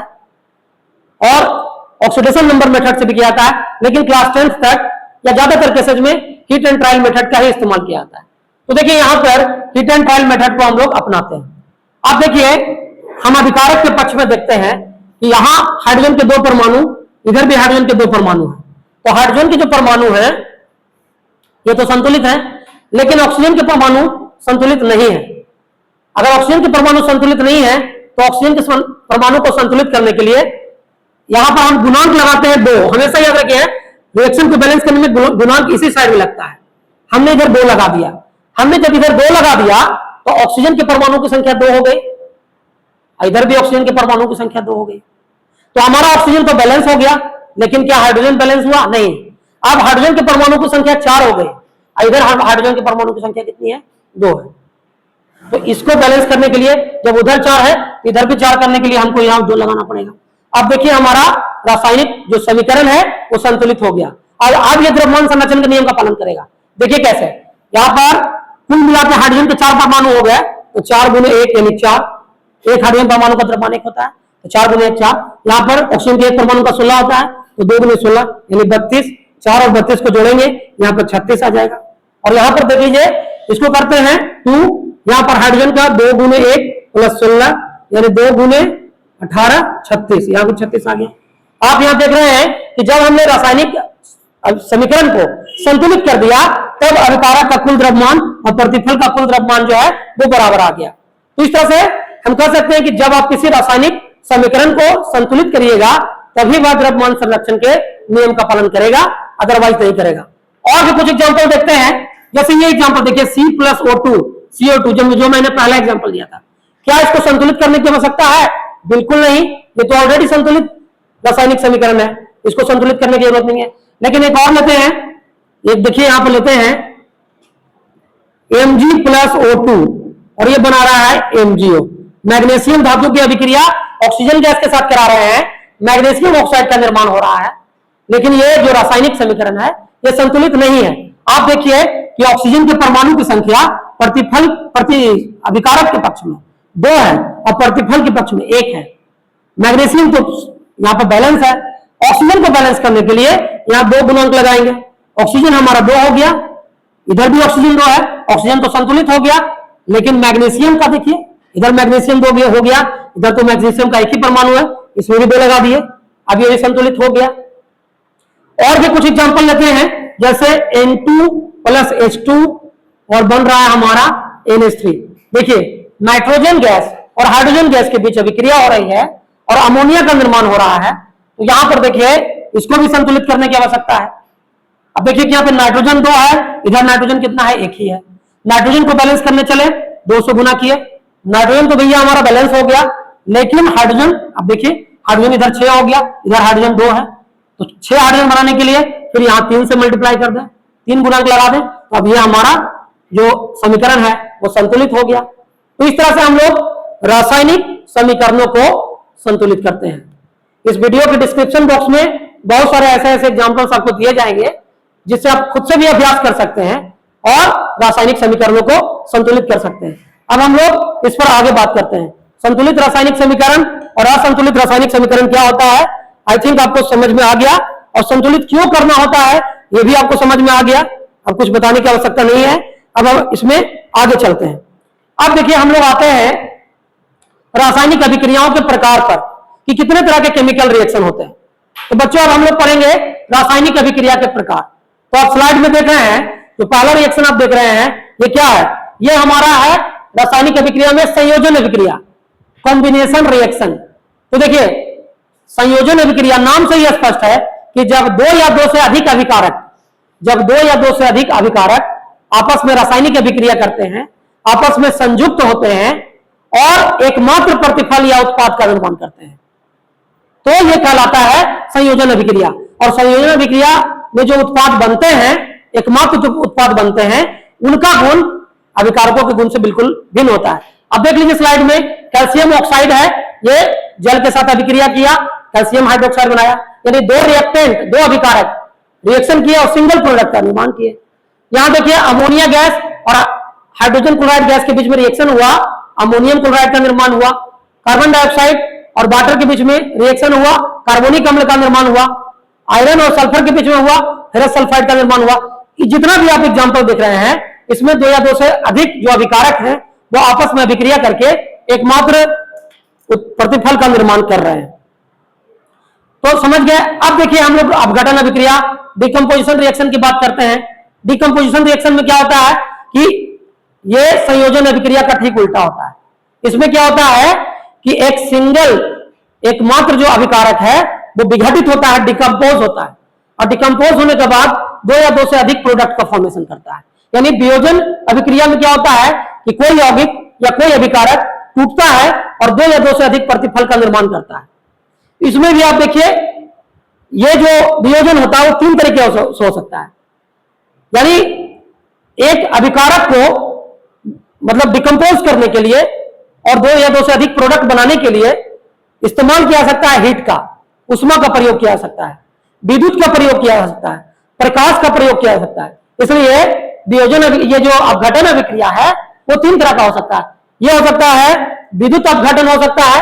और ऑक्सीडेशन नंबर मेथड से भी किया जाता है, लेकिन क्लास 10th तक या ज्यादातर केसेज में हीट एंड ट्रायल मेथड का ही इस्तेमाल किया जाता है। तो देखिए यहां पर हीट एंड ट्रायल मेथड को हम लोग अपनाते हैं। अब देखिए हम अभिकारक के पक्ष में देखते हैं कि यहां हाइड्रोजन के 2 परमाणु, इधर भी हाइड्रोजन के 2 परमाणु है। तो हाइड्रोजन के जो परमाणु है ये तो संतुलित है, लेकिन ऑक्सीजन के परमाणु संतुलित नहीं है। अगर ऑक्सीजन के परमाणु संतुलित नहीं है तो ऑक्सीजन के परमाणु को संतुलित करने के लिए यहां पर हम गुणांक लगाते हैं 2। हमेशा याद रखिए रिएक्शन को बैलेंस करने में गुणांक इसी साइड में लगता है। हमने इधर 2 लगा दिया। हमने जब इधर 2 लगा दिया तो ऑक्सीजन के परमाणु की संख्या 2 हो गई, इधर भी ऑक्सीजन के परमाणु की संख्या 2 हो गई। तो हमारा ऑक्सीजन तो बैलेंस हो गया, लेकिन क्या हाइड्रोजन बैलेंस हुआ? नहीं। अब हाइड्रोजन के परमाणु की संख्या 4 हो गई, इधर हाइड्रोजन के परमाणु की संख्या कितनी है? 2 है। तो इसको बैलेंस करने के लिए जब उधर 4 है इधर भी 4 करने के लिए हमको यहां 2 लगाना पड़ेगा। अब देखिए हमारा रासायनिक जो समीकरण है वो संतुलित हो गया और अब ये द्रव्यमान संरक्षण के नियम का पालन करेगा। देखिए कैसे, यहां पर कुल मिलाकर हाइड्रोजन के 4 परमाणु हो गए, तो 4 गुने 1 यानी 4। एक हाइड्रोजन परमाणु का द्रव्यमान 1 होता है, तो 4 गुने 1 4। यहां पर ऑक्सीजन के 1 परमाणु का 16 होता है, तो 2 गुने 16 यानी 32। 4 और 32 को जोड़ेंगे यहां पर 36 आ जाएगा। और यहां पर देख लीजिए इसको करते हैं 2, यहां पर हाइड्रोजन का 2 गुने 1 प्लस 16 यानी 2 गुने 18 36, यहां भी 36 आ गया। आप यहां देख रहे हैं कि जब हमने रासायनिक समीकरण को संतुलित कर दिया तब अभिकारक का कुल द्रव्यमान और प्रतिफल का कुल द्रव्यमान जो है वो बराबर आ गया। तो इस तरह से हम कह सकते हैं कि जब आप किसी रासायनिक समीकरण को संतुलित करिएगा तभी वह द्रव्यमान संरक्षण के नियम का पालन करेगा, अदरवाइज नहीं करेगा। और भी कुछ एग्जाम्पल देखते हैं, जैसे ये एग्जाम्पल देखिए C+O2 CO2 जो मैंने पहला एग्जाम्पल दिया था। क्या इसको संतुलित करने की आवश्यकता है? बिल्कुल नहीं, ये तो ऑलरेडी संतुलित रासायनिक समीकरण है, इसको संतुलित करने की जरूरत नहीं है। लेकिन एक और लेते हैं, एक देखिए यहां पर लेते हैं Mg+O2 और ये बना रहा है MgO। मैग्नीशियम धातु की अभिक्रिया ऑक्सीजन गैस के साथ करा रहे हैं, मैग्नीशियम ऑक्साइड का निर्माण हो रहा है, लेकिन ये जो रासायनिक समीकरण है ये संतुलित नहीं है। आप देखिए कि ऑक्सीजन के परमाणु की संख्या प्रति अभिकारक के पक्ष में 2 है और प्रतिफल के पक्ष में 1 है। मैग्नीशियम तो यहाँ पर बैलेंस है, ऑक्सीजन को बैलेंस करने के लिए यहाँ 2 गुणांक लगाएंगे। ऑक्सीजन हमारा 2 हो गया, इधर भी ऑक्सीजन 2 है, ऑक्सीजन तो संतुलित हो गया, लेकिन मैग्नीशियम का देखिए इधर मैग्नीशियम 2 हो गया, इधर तो मैग्नीशियम का 1 ही परमाणु है, इसमें भी 2 लगा दिए, अब ये संतुलित हो गया। और भी कुछ एग्जांपल लेते हैं, जैसे N2+H2 और बन रहा है हमारा NH3। देखिए नाइट्रोजन गैस और हाइड्रोजन गैस के बीच अभिक्रिया हो रही है और अमोनिया का निर्माण हो रहा है। तो यहां पर देखिए इसको भी संतुलित करने की आवश्यकता है। अब देखिए कि यहाँ पे नाइट्रोजन 2 है, इधर नाइट्रोजन कितना है? 1 ही है। नाइट्रोजन को बैलेंस करने चले 200 गुना किए, नाइट्रोजन तो भैया हमारा बैलेंस हो गया, लेकिन हाइड्रोजन, अब देखिए हाइड्रोजन इधर 6 हो गया, इधर हाइड्रोजन 2 है, तो 6 हाइड्रोजन बनाने के लिए फिर यहाँ 3 से मल्टीप्लाई कर दें, 3 गुणांक लगा दें, तो अब ये हमारा जो समीकरण है वो संतुलित हो गया। तो इस तरह से हम लोग रासायनिक समीकरणों को संतुलित करते हैं। इस वीडियो के डिस्क्रिप्शन बॉक्स में बहुत सारे ऐसे एग्जाम्पल्स आपको दिए जाएंगे जिससे आप खुद से भी अभ्यास कर सकते हैं और रासायनिक समीकरणों को संतुलित कर सकते हैं। अब हम लोग इस पर आगे बात करते हैं, संतुलित रासायनिक समीकरण और असंतुलित रासायनिक समीकरण क्या होता है। आई थिंक आपको समझ में आ गया, और संतुलित क्यों करना होता है ये भी आपको समझ में आ गया, अब कुछ बताने की आवश्यकता नहीं है। अब हम इसमें आगे चलते हैं। अब देखिए हम लोग आते हैं रासायनिक अभिक्रियाओं के प्रकार पर कि कितने तरह के केमिकल रिएक्शन होते हैं। तो बच्चों अब हम लोग पढ़ेंगे रासायनिक अभिक्रिया के प्रकार। तो आप स्लाइड में देख रहे हैं, जो पहला रिएक्शन आप देख रहे हैं ये क्या है? ये हमारा है रासायनिक अभिक्रिया में संयोजन अभिक्रिया, कॉम्बिनेशन रिएक्शन। तो देखिए संयोजन अभिक्रिया नाम से ही स्पष्ट है कि जब 2 या 2 से अधिक अभिकारक आपस में रासायनिक अभिक्रिया करते हैं, आपस में संयुक्त होते हैं और एकमात्र प्रतिफल या उत्पाद का निर्माण करते हैं, तो यह कहलाता है संयोजन अभिक्रिया। और संयोजन अभिक्रिया में जो उत्पाद बनते हैं, एकमात्र जो उत्पाद बनते हैं, उनका गुण अभिकारकों के गुण से बिल्कुल भिन्न होता है। अब देख लीजिए स्लाइड में, कैल्शियम ऑक्साइड है, ये जल के साथ अभिक्रिया किया, कैल्शियम हाइड्रोक्साइड बनाया, यानी 2 रिएक्टेंट, 2 अभिकारक रिएक्शन किए और सिंगल प्रोडक्ट का निर्माण किए। यहां देखिए अमोनिया गैस और हाइड्रोजन क्लोराइड गैस के बीच में रिएक्शन हुआ अमोनियम क्लोराइड का निर्माण हुआ, कार्बन डाइऑक्साइड और वाटर के बीच में रिएक्शन हुआ, कार्बोनिक अम्ल का निर्माण हुआ, आयरन और सल्फर के बीच में हुआ, फेरस सल्फाइड का निर्माण हुआ। जितना भी आप एग्जाम्पल देख रहे हैं इसमें 2 या 2 से अधिक जो अभिकारक हैं वो आपस में अभिक्रिया करके एकमात्र प्रतिफल का निर्माण कर रहे हैं। तो समझ गए। अब देखिए हम लोग अपघटन अभिक्रिया डिकम्पोजिशन रिएक्शन की बात करते हैं। डिकम्पोजिशन रिएक्शन में क्या होता है कि ये संयोजन अभिक्रिया का ठीक उल्टा होता है। इसमें क्या होता है कि एक सिंगल एकमात्र जो अभिकारक है वो विघटित होता है, डिकम्पोज होता है, और डिकम्पोज होने के बाद 2 या 2 से अधिक प्रोडक्ट का फॉर्मेशन करता है। यानी वियोजन अभिक्रिया में क्या होता है कि कोई यौगिक या कोई अभिकारक टूटता है और 2 या 2 से अधिक प्रतिफल का निर्माण करता है। इसमें भी आप देखिए ये जो वियोजन होता है वो 3 तरीके से हो सकता है। यानी एक अभिकारक को मतलब डिकम्पोज करने के लिए और 2 या 2 से अधिक प्रोडक्ट बनाने के लिए इस्तेमाल किया जा सकता है हीट का, उष्मा का प्रयोग किया जा सकता है, विद्युत का प्रयोग किया जा सकता है, प्रकाश का प्रयोग किया जा सकता है। इसलिए वियोजन ये जो अपघटन अभिक्रिया है वो 3 तरह का हो सकता है। यह हो सकता है विद्युत अपघटन हो सकता है,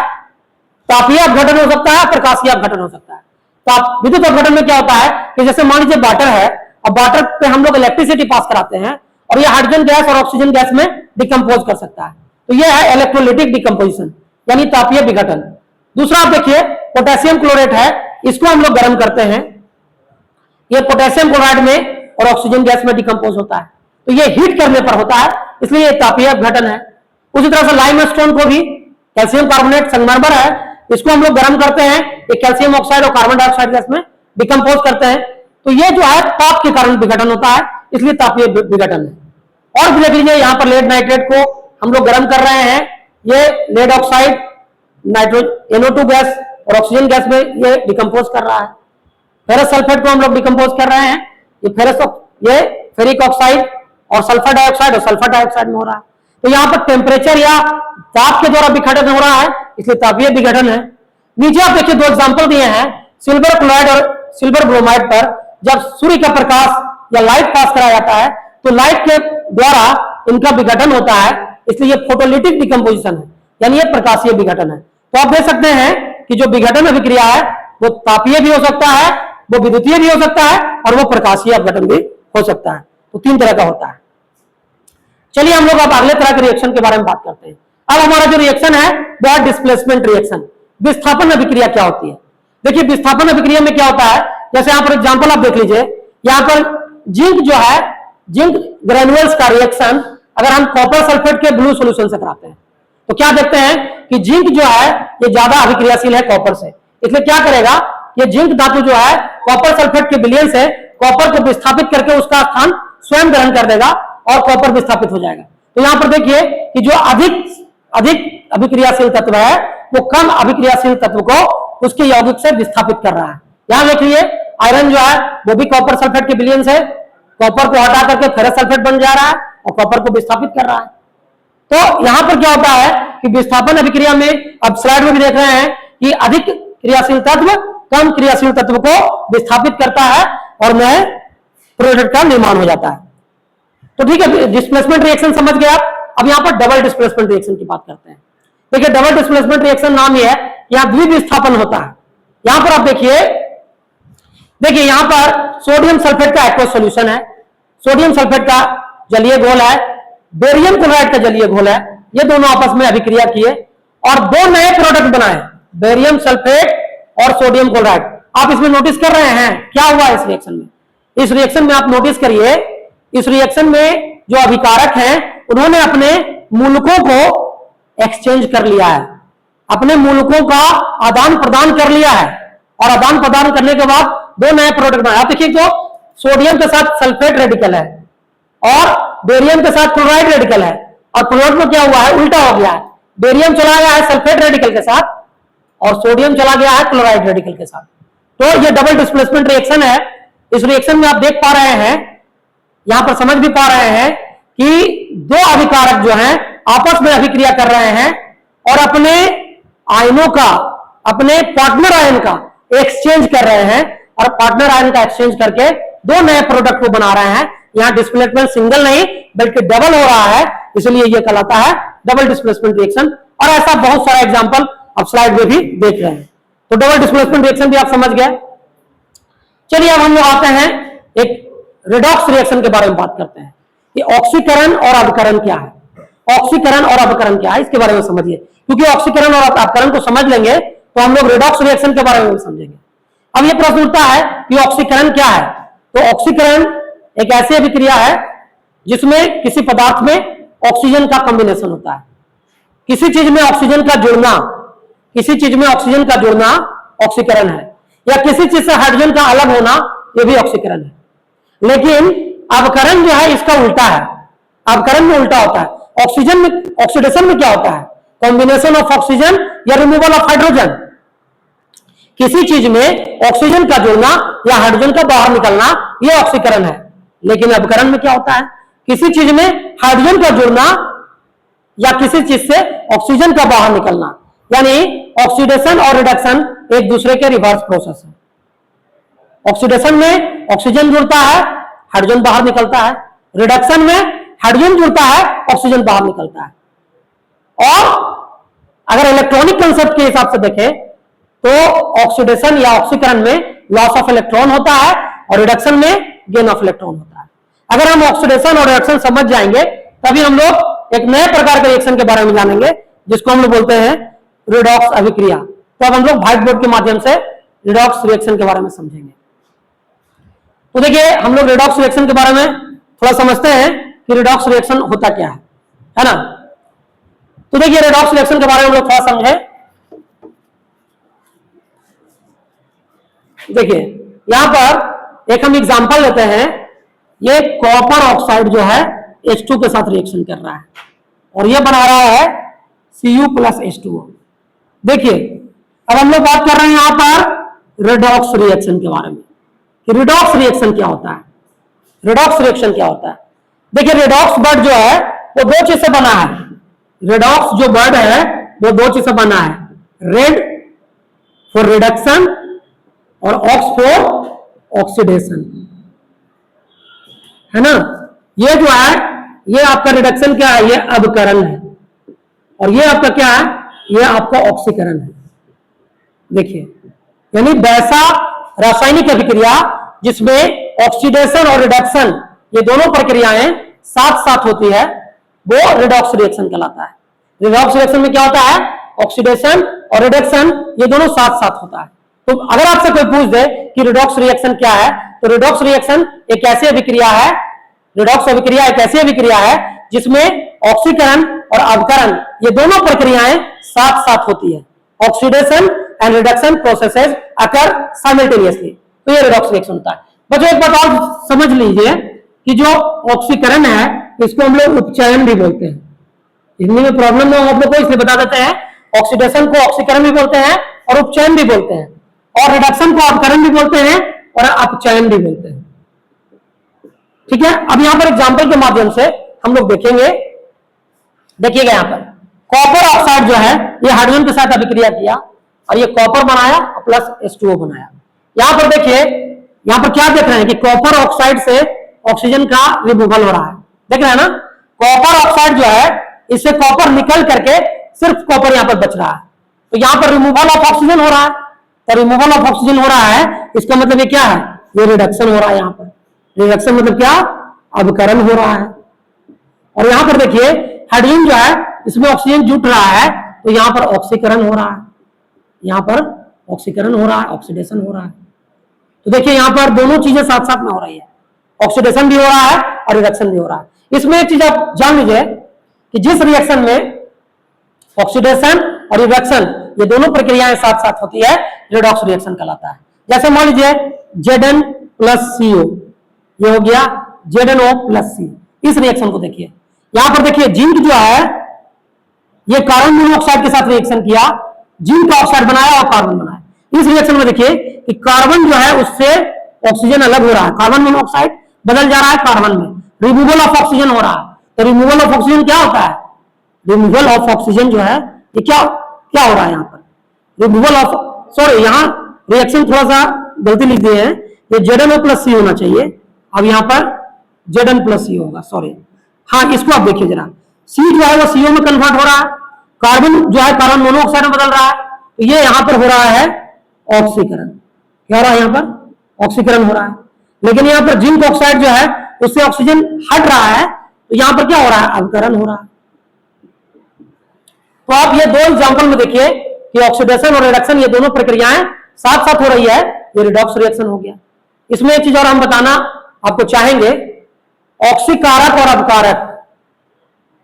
तापीय अपघटन हो सकता है, प्रकाशीय अपघटन हो सकता है। तो विद्युत अपघटन में क्या होता है कि जैसे मान लीजिए वाटर है और वाटर पे हम लोग इलेक्ट्रिसिटी पास कराते हैं और ये हाइड्रोजन गैस और ऑक्सीजन गैस में डिकम्पोज कर सकता है, तो ये है इलेक्ट्रोलिटिक डिकम्पोजिशन यानी तापीय विघटन। दूसरा आप देखिए पोटेशियम क्लोरेट है, इसको हम लोग गर्म करते हैं, ये पोटेशियम क्लोराइड में और ऑक्सीजन गैस में डिकम्पोज होता है, तो ये हीट करने पर होता है, इसलिए ये तापीय अपघटन है। उसी तरह से लाइमस्टोन को भी कैल्शियम कार्बोनेट संगमरमर है, इसको हम लोग गर्म करते हैं, ये कैल्शियम ऑक्साइड और कार्बन डाइऑक्साइड गैस में डिकम्पोज करते हैं, तो ये जो है ताप के कारण विघटन होता है, इसलिए तापीय विघटन है। और भी देख लीजिए यहाँ पर लेड नाइट्रेट को हम लोग गर्म कर रहे हैं, ये लेड ऑक्साइड NO2 गैस और ऑक्सीजन गैस में ये डिकम्पोज कर रहा है। फेरस सल्फेट को हम लोग डिकम्पोज कर रहे हैं, ये फेरिक ऑक्साइड और सल्फर डाइऑक्साइड और सल्फर डाइऑक्साइड में हो रहा है। तो यहाँ पर टेम्परेचर या ताप के द्वारा विघटन हो रहा है, इसलिए तापीय विघटन है। नीचे आप देखिए 2 एग्जांपल दिए हैं, सिल्वर क्लोराइड और सिल्वर ब्रोमाइड पर जब सूर्य का प्रकाश या लाइट पास कराया जाता है तो लाइट के द्वारा इनका विघटन होता है, इसलिए ये फोटोलिटिक डिकम्पोजिशन है, यानी ये प्रकाशीय विघटन है। तो आप देख सकते हैं कि जो विघटन अभिक्रिया है वो तापीय भी हो सकता है, वो विद्युतीय भी हो सकता है और वो प्रकाशीय अपघटन भी हो सकता है। तो 3 तरह का होता है। चलिए हम लोग अब अगले तरह के रिएक्शन के बारे में बात करते हैं। अब हमारा जो रिएक्शन है वो है डिस्प्लेसमेंट रिएक्शन। विस्थापन अभिक्रिया क्या होती है? देखिए विस्थापन अभिक्रिया में क्या होता है, जैसे यहाँ पर एग्जांपल आप देख लीजिए, यहाँ पर जिंक जो है, जिंक ग्रेनुअल्स का रिएक्शन अगर हम कॉपर सल्फेट के ब्लू सोल्यूशन से कराते हैं तो क्या देखते हैं कि जिंक जो है ये ज्यादा अभिक्रियाशील है कॉपर से, इसलिए क्या करेगा, ये जिंक धातु जो है कॉपर सल्फेट के विलयन से कॉपर को विस्थापित करके उसका स्थान स्वयं ग्रहण कर देगा और कॉपर विस्थापित हो जाएगा। तो यहां पर देखिए कि जो अधिक अभिक्रियाशील तत्व है वो कम अभिक्रियाशील तत्व को उसके यौगिक से विस्थापित कर रहा है। यहां देखिए आयरन जो है वो भी कॉपर सल्फेट के विलयन से कॉपर को हटा करके फेरस सल्फेट बन जा रहा है और कॉपर को विस्थापित कर रहा है। तो यहां पर क्या होता है कि विस्थापन अभिक्रिया में, अब स्लाइड में भी देख रहे हैं कि अधिक क्रियाशील तत्व कम क्रियाशील तत्व को विस्थापित करता है और नए प्रोडक्ट का निर्माण हो जाता है। तो ठीक है, डिस्प्लेसमेंट रिएक्शन समझ गए आप। अब यहां पर डबल डिस्प्लेसमेंट रिएक्शन की बात करते हैं। देखिए डबल डिस्प्लेसमेंट रिएक्शन नाम यह है, यहां द्विविस्थापन होता है। यहां पर आप देखिए यहां पर सोडियम सल्फेट का एक्वस सॉल्यूशन है, सोडियम सल्फेट का जलीय घोल है, बेरियम क्लोराइड का जलीय घोल है, ये दोनों आपस में अभिक्रिया किए और 2 नए प्रोडक्ट बनाए, बेरियम सल्फेट और सोडियम क्लोराइड। आप इसमें नोटिस कर रहे हैं क्या हुआ इस रिएक्शन में? इस रिएक्शन में आप नोटिस करिए, इस रिएक्शन में जो अभिकारक हैं उन्होंने अपने मूलकों को एक्सचेंज कर लिया है, अपने मूलकों का आदान प्रदान कर लिया है और आदान प्रदान करने के बाद 2 नए प्रोडक्ट बनाए। आप देखिए तो सोडियम के साथ सल्फेट रेडिकल है और बेरियम के साथ क्लोराइड रेडिकल है और प्रोडक्ट में क्या हुआ है, उल्टा हो गया है, बेरियम चला गया है सल्फेट रेडिकल के साथ और सोडियम चला गया है क्लोराइड रेडिकल के साथ। तो ये डबल डिस्प्लेसमेंट रिएक्शन है। इस रिएक्शन में आप देख पा रहे हैं, यहां पर समझ भी पा रहे हैं कि 2 अभिकारक जो हैं आपस में अभिक्रिया कर रहे हैं और अपने आयनों का, अपने पार्टनर आयन का एक्सचेंज कर रहे हैं और पार्टनर आयन का एक्सचेंज करके 2 नए प्रोडक्ट को बना रहे हैं। यहां डिस्प्लेसमेंट सिंगल नहीं बल्कि डबल हो रहा है, इसलिए यह कहलाता है डबल डिस्प्लेसमेंट रिएक्शन। और ऐसा बहुत सारा एग्जांपल आप स्लाइड में भी देख रहे हैं। तो डबल डिस्प्लेसमेंट रिएक्शन भी आप समझ गए। चलिए अब हम लोग आते हैं एक रेडॉक्स रिएक्शन के बारे में बात करते हैं कि ऑक्सीकरण और अवकरण क्या है। ऑक्सीकरण और अवकरण क्या है इसके बारे में समझिए, क्योंकि ऑक्सीकरण और अवकरण को समझ लेंगे तो हम लोग रेडॉक्स रिएक्शन के बारे में भी समझेंगे। अब ये प्रश्न उठता है कि ऑक्सीकरण क्या है। तो ऑक्सीकरण एक ऐसी अभिक्रिया है जिसमें किसी पदार्थ में ऑक्सीजन का कॉम्बिनेशन होता है। किसी चीज में ऑक्सीजन का जुड़ना, किसी चीज में ऑक्सीजन का जुड़ना ऑक्सीकरण है, या किसी चीज से हाइड्रोजन का अलग होना यह भी ऑक्सीकरण है। लेकिन अवकरण जो है इसका उल्टा है। अवकरण में उल्टा होता है। ऑक्सीजन में, ऑक्सीडेशन में क्या होता है? कॉम्बिनेशन ऑफ ऑक्सीजन या रिमूवल ऑफ हाइड्रोजन। किसी चीज में ऑक्सीजन का जुड़ना या हाइड्रोजन का बाहर निकलना यह ऑक्सीकरण है। लेकिन अवकरण में क्या होता है? किसी चीज में हाइड्रोजन का जुड़ना या किसी चीज से ऑक्सीजन का बाहर निकलना, यानी ऑक्सीडेशन और रिडक्शन एक दूसरे के रिवर्स प्रोसेस है। ऑक्सीडेशन में ऑक्सीजन जुड़ता है, हाइड्रोजन बाहर निकलता है। रिडक्शन में हाइड्रोजन जुड़ता है, ऑक्सीजन बाहर निकलता है। और अगर इलेक्ट्रॉनिक कंसेप्ट के हिसाब से देखें तो ऑक्सीडेशन या ऑक्सीकरण में लॉस ऑफ इलेक्ट्रॉन होता है और रिडक्शन में गेन ऑफ इलेक्ट्रॉन होता है। अगर हम ऑक्सीडेशन और रिडक्शन समझ जाएंगे तभी हम लोग एक नए प्रकार के रिएक्शन के बारे में जानेंगे जिसको हम लोग बोलते हैं रिडॉक्स अभिक्रिया। तो अब हम लोग व्हाइट बोर्ड के माध्यम से रिडॉक्स रिएक्शन के बारे में समझेंगे। तो देखिए हम लोग रिडॉक्स रिएक्शन के बारे में थोड़ा समझते हैं कि रिडॉक्स रिएक्शन होता क्या है ना। तो देखिए रिडॉक्स रिएक्शन के बारे में हम लोग थोड़ा समझे। देखिए यहां पर एक हम एग्जांपल लेते हैं। ये कॉपर ऑक्साइड जो है H2 के साथ रिएक्शन कर रहा है और ये बना रहा है Cu प्लस H2O। देखिए अब हम लोग बात कर रहे हैं यहां पर रिडॉक्स रिएक्शन के बारे में कि रिडॉक्स रिएक्शन क्या होता है। रिडॉक्स रिएक्शन क्या होता है? देखिए रिडॉक्स वर्ड जो है वो दो चीज से बना है। रिडॉक्स जो वर्ड है वो दो चीज से बना है, रेड फॉर रिडक्शन और ऑक्स फॉर ऑक्सीडेशन, है ना। ये जो है ये आपका रिडक्शन क्या है? ये अवकरण है। और ये आपका क्या है? ये आपका ऑक्सीकरण है। देखिए यानी वैसा रासायनिक अभिक्रिया जिसमें ऑक्सीडेशन और रिडक्शन ये दोनों प्रक्रियाएं साथ साथ होती है वो रिडॉक्स रिएक्शन कहलाता है। रिडॉक्स रिएक्शन में क्या होता है? ऑक्सीडेशन और रिडक्शन ये दोनों साथ साथ होता है। तो अगर आपसे कोई पूछ दे कि रिडॉक्स रिएक्शन क्या है, तो रिडॉक्स रिएक्शन एक ऐसी अभिक्रिया है, रिडॉक्स अभिक्रिया एक ऐसी अभिक्रिया है जिसमें ऑक्सीकरण और अवकरण ये दोनों प्रक्रियाएं साथ साथ होती है। Oxidation and reduction processes occur simultaneously. तो ये रिडॉक्स रिएक्शन होता है। बच्चों एक बात और समझ लीजिए कि जो ऑक्सीकरण है इसको हम लोग उपचयन भी बोलते हैं। हिंदी में प्रॉब्लम ना हो आप लोग को इसलिए बता देते हैं, ऑक्सीडेशन को ऑक्सीकरण भी बोलते हैं और उपचयन भी बोलते हैं, और रिडक्शन को अवकरण भी बोलते हैं और अपचयन भी बोलते हैं। ठीक है। अब यहां पर एग्जांपल के माध्यम से हम लोग देखेंगे। देखिएगा यहां पर कॉपर ऑक्साइड जो है ये हाइड्रोजन के साथ अभिक्रिया किया और ये कॉपर बनाया प्लस H2O बनाया। यहां पर देखिए यहां पर क्या देख रहे हैं कि कॉपर ऑक्साइड से ऑक्सीजन का रिमूवल हो रहा है। देख रहे हैं ना, कॉपर ऑक्साइड जो है इससे कॉपर निकल करके सिर्फ कॉपर यहां पर बच रहा है। तो यहां पर रिमूवल ऑफ ऑक्सीजन हो रहा है। तो रिमूवल ऑफ ऑक्सीजन हो रहा है, इसका मतलब ये क्या है? ये रिडक्शन हो रहा है। यहां पर रिडक्शन मतलब क्या? अवकरण हो रहा है। और यहां पर देखिए हाइड्रोजन जो है इसमें ऑक्सीजन जुट रहा है, तो यहां पर ऑक्सीकरण हो रहा है। यहां पर ऑक्सीकरण हो रहा है, ऑक्सीडेशन हो रहा है। तो देखिए यहां पर दोनों चीजें साथ साथ में हो रही है, ऑक्सीडेशन भी हो रहा है और रिडक्शन भी हो रहा है। इसमें एक चीज आप जान लीजिए कि जिस रिएक्शन में ऑक्सीडेशन और रिडक्शन ये दोनों प्रक्रियाएं साथ साथ होती है रिडॉक्स रिएक्शन कहलाता है। जैसे मान लीजिए Zn प्लस CO ये हो गया ZnO प्लस C। इस रिएक्शन को देखिए, यहां पर देखिए जिंक जो है ये कार्बन मोनोऑक्साइड के साथ रिएक्शन किया, जिंक का ऑक्साइड बनाया और कार्बन बनाया। इस रिएक्शन में देखिए कि कार्बन जो है उससे ऑक्सीजन अलग हो रहा है, कार्बन मोनोऑक्साइड बदल जा रहा है कार्बन में, रिमूवल ऑफ ऑक्सीजन हो रहा है। तो रिमूवल ऑफ ऑक्सीजन क्या होता है? रिमूवल ऑफ ऑक्सीजन जो है ये क्या क्या हो रहा है यहाँ पर? रिमूवल ऑफ, सॉरी यहाँ रिएक्शन थोड़ा सा गलती लिख दिए हैं, ये Zn प्लस C होना चाहिए। अब यहाँ पर Zn प्लस C होगा, सॉरी। हाँ इसको आप देखिए जरा, सी जो है वो सीओ में कन्वर्ट हो रहा है, कार्बन जो है कार्बन मोनोऑक्साइड में बदल रहा है, तो ये यहां पर हो रहा है ऑक्सीकरण। क्या हो रहा है यहां पर? ऑक्सीकरण हो रहा है। लेकिन यहां पर जिंक ऑक्साइड जो है उससे ऑक्सीजन हट रहा है, तो यहां पर क्या हो रहा है? अवकरण हो रहा है। तो आप ये दो एग्जांपल में देखिए कि ऑक्सीडेशन और रिडक्शन ये दोनों प्रक्रियाएं साथ साथ हो रही है, ये रिडॉक्स रिएक्शन हो गया। इसमें एक चीज और हम बताना आपको चाहेंगे, ऑक्सीकारक और अपकारक।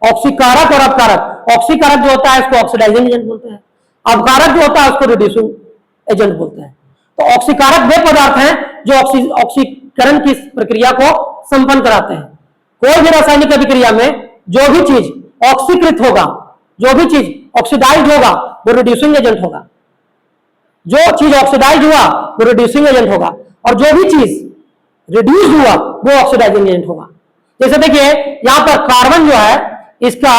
ऑक्सीकारक और अपकारक, ऑक्सीकारक जो होता है उसको ऑक्सीडाइजिंग एजेंट बोलते हैं, अपकारक जो होता है उसको रिड्यूसिंग एजेंट बोलते हैं। तो ऑक्सीकारक वे पदार्थ हैं जो ऑक्सीकरण की प्रक्रिया को संपन्न कराते हैं। कोई भी रासायनिक अभिक्रिया में जो भी चीज ऑक्सीकृत होगा, जो भी चीज ऑक्सीडाइज होगा, वो रिड्यूसिंग एजेंट होगा। जो चीज ऑक्सीडाइज हुआ वो रिड्यूसिंग एजेंट होगा, और जो भी चीज रिड्यूस हुआ वो ऑक्सीडाइजिंग एजेंट होगा। जैसे देखिए यहां पर कार्बन जो है इसका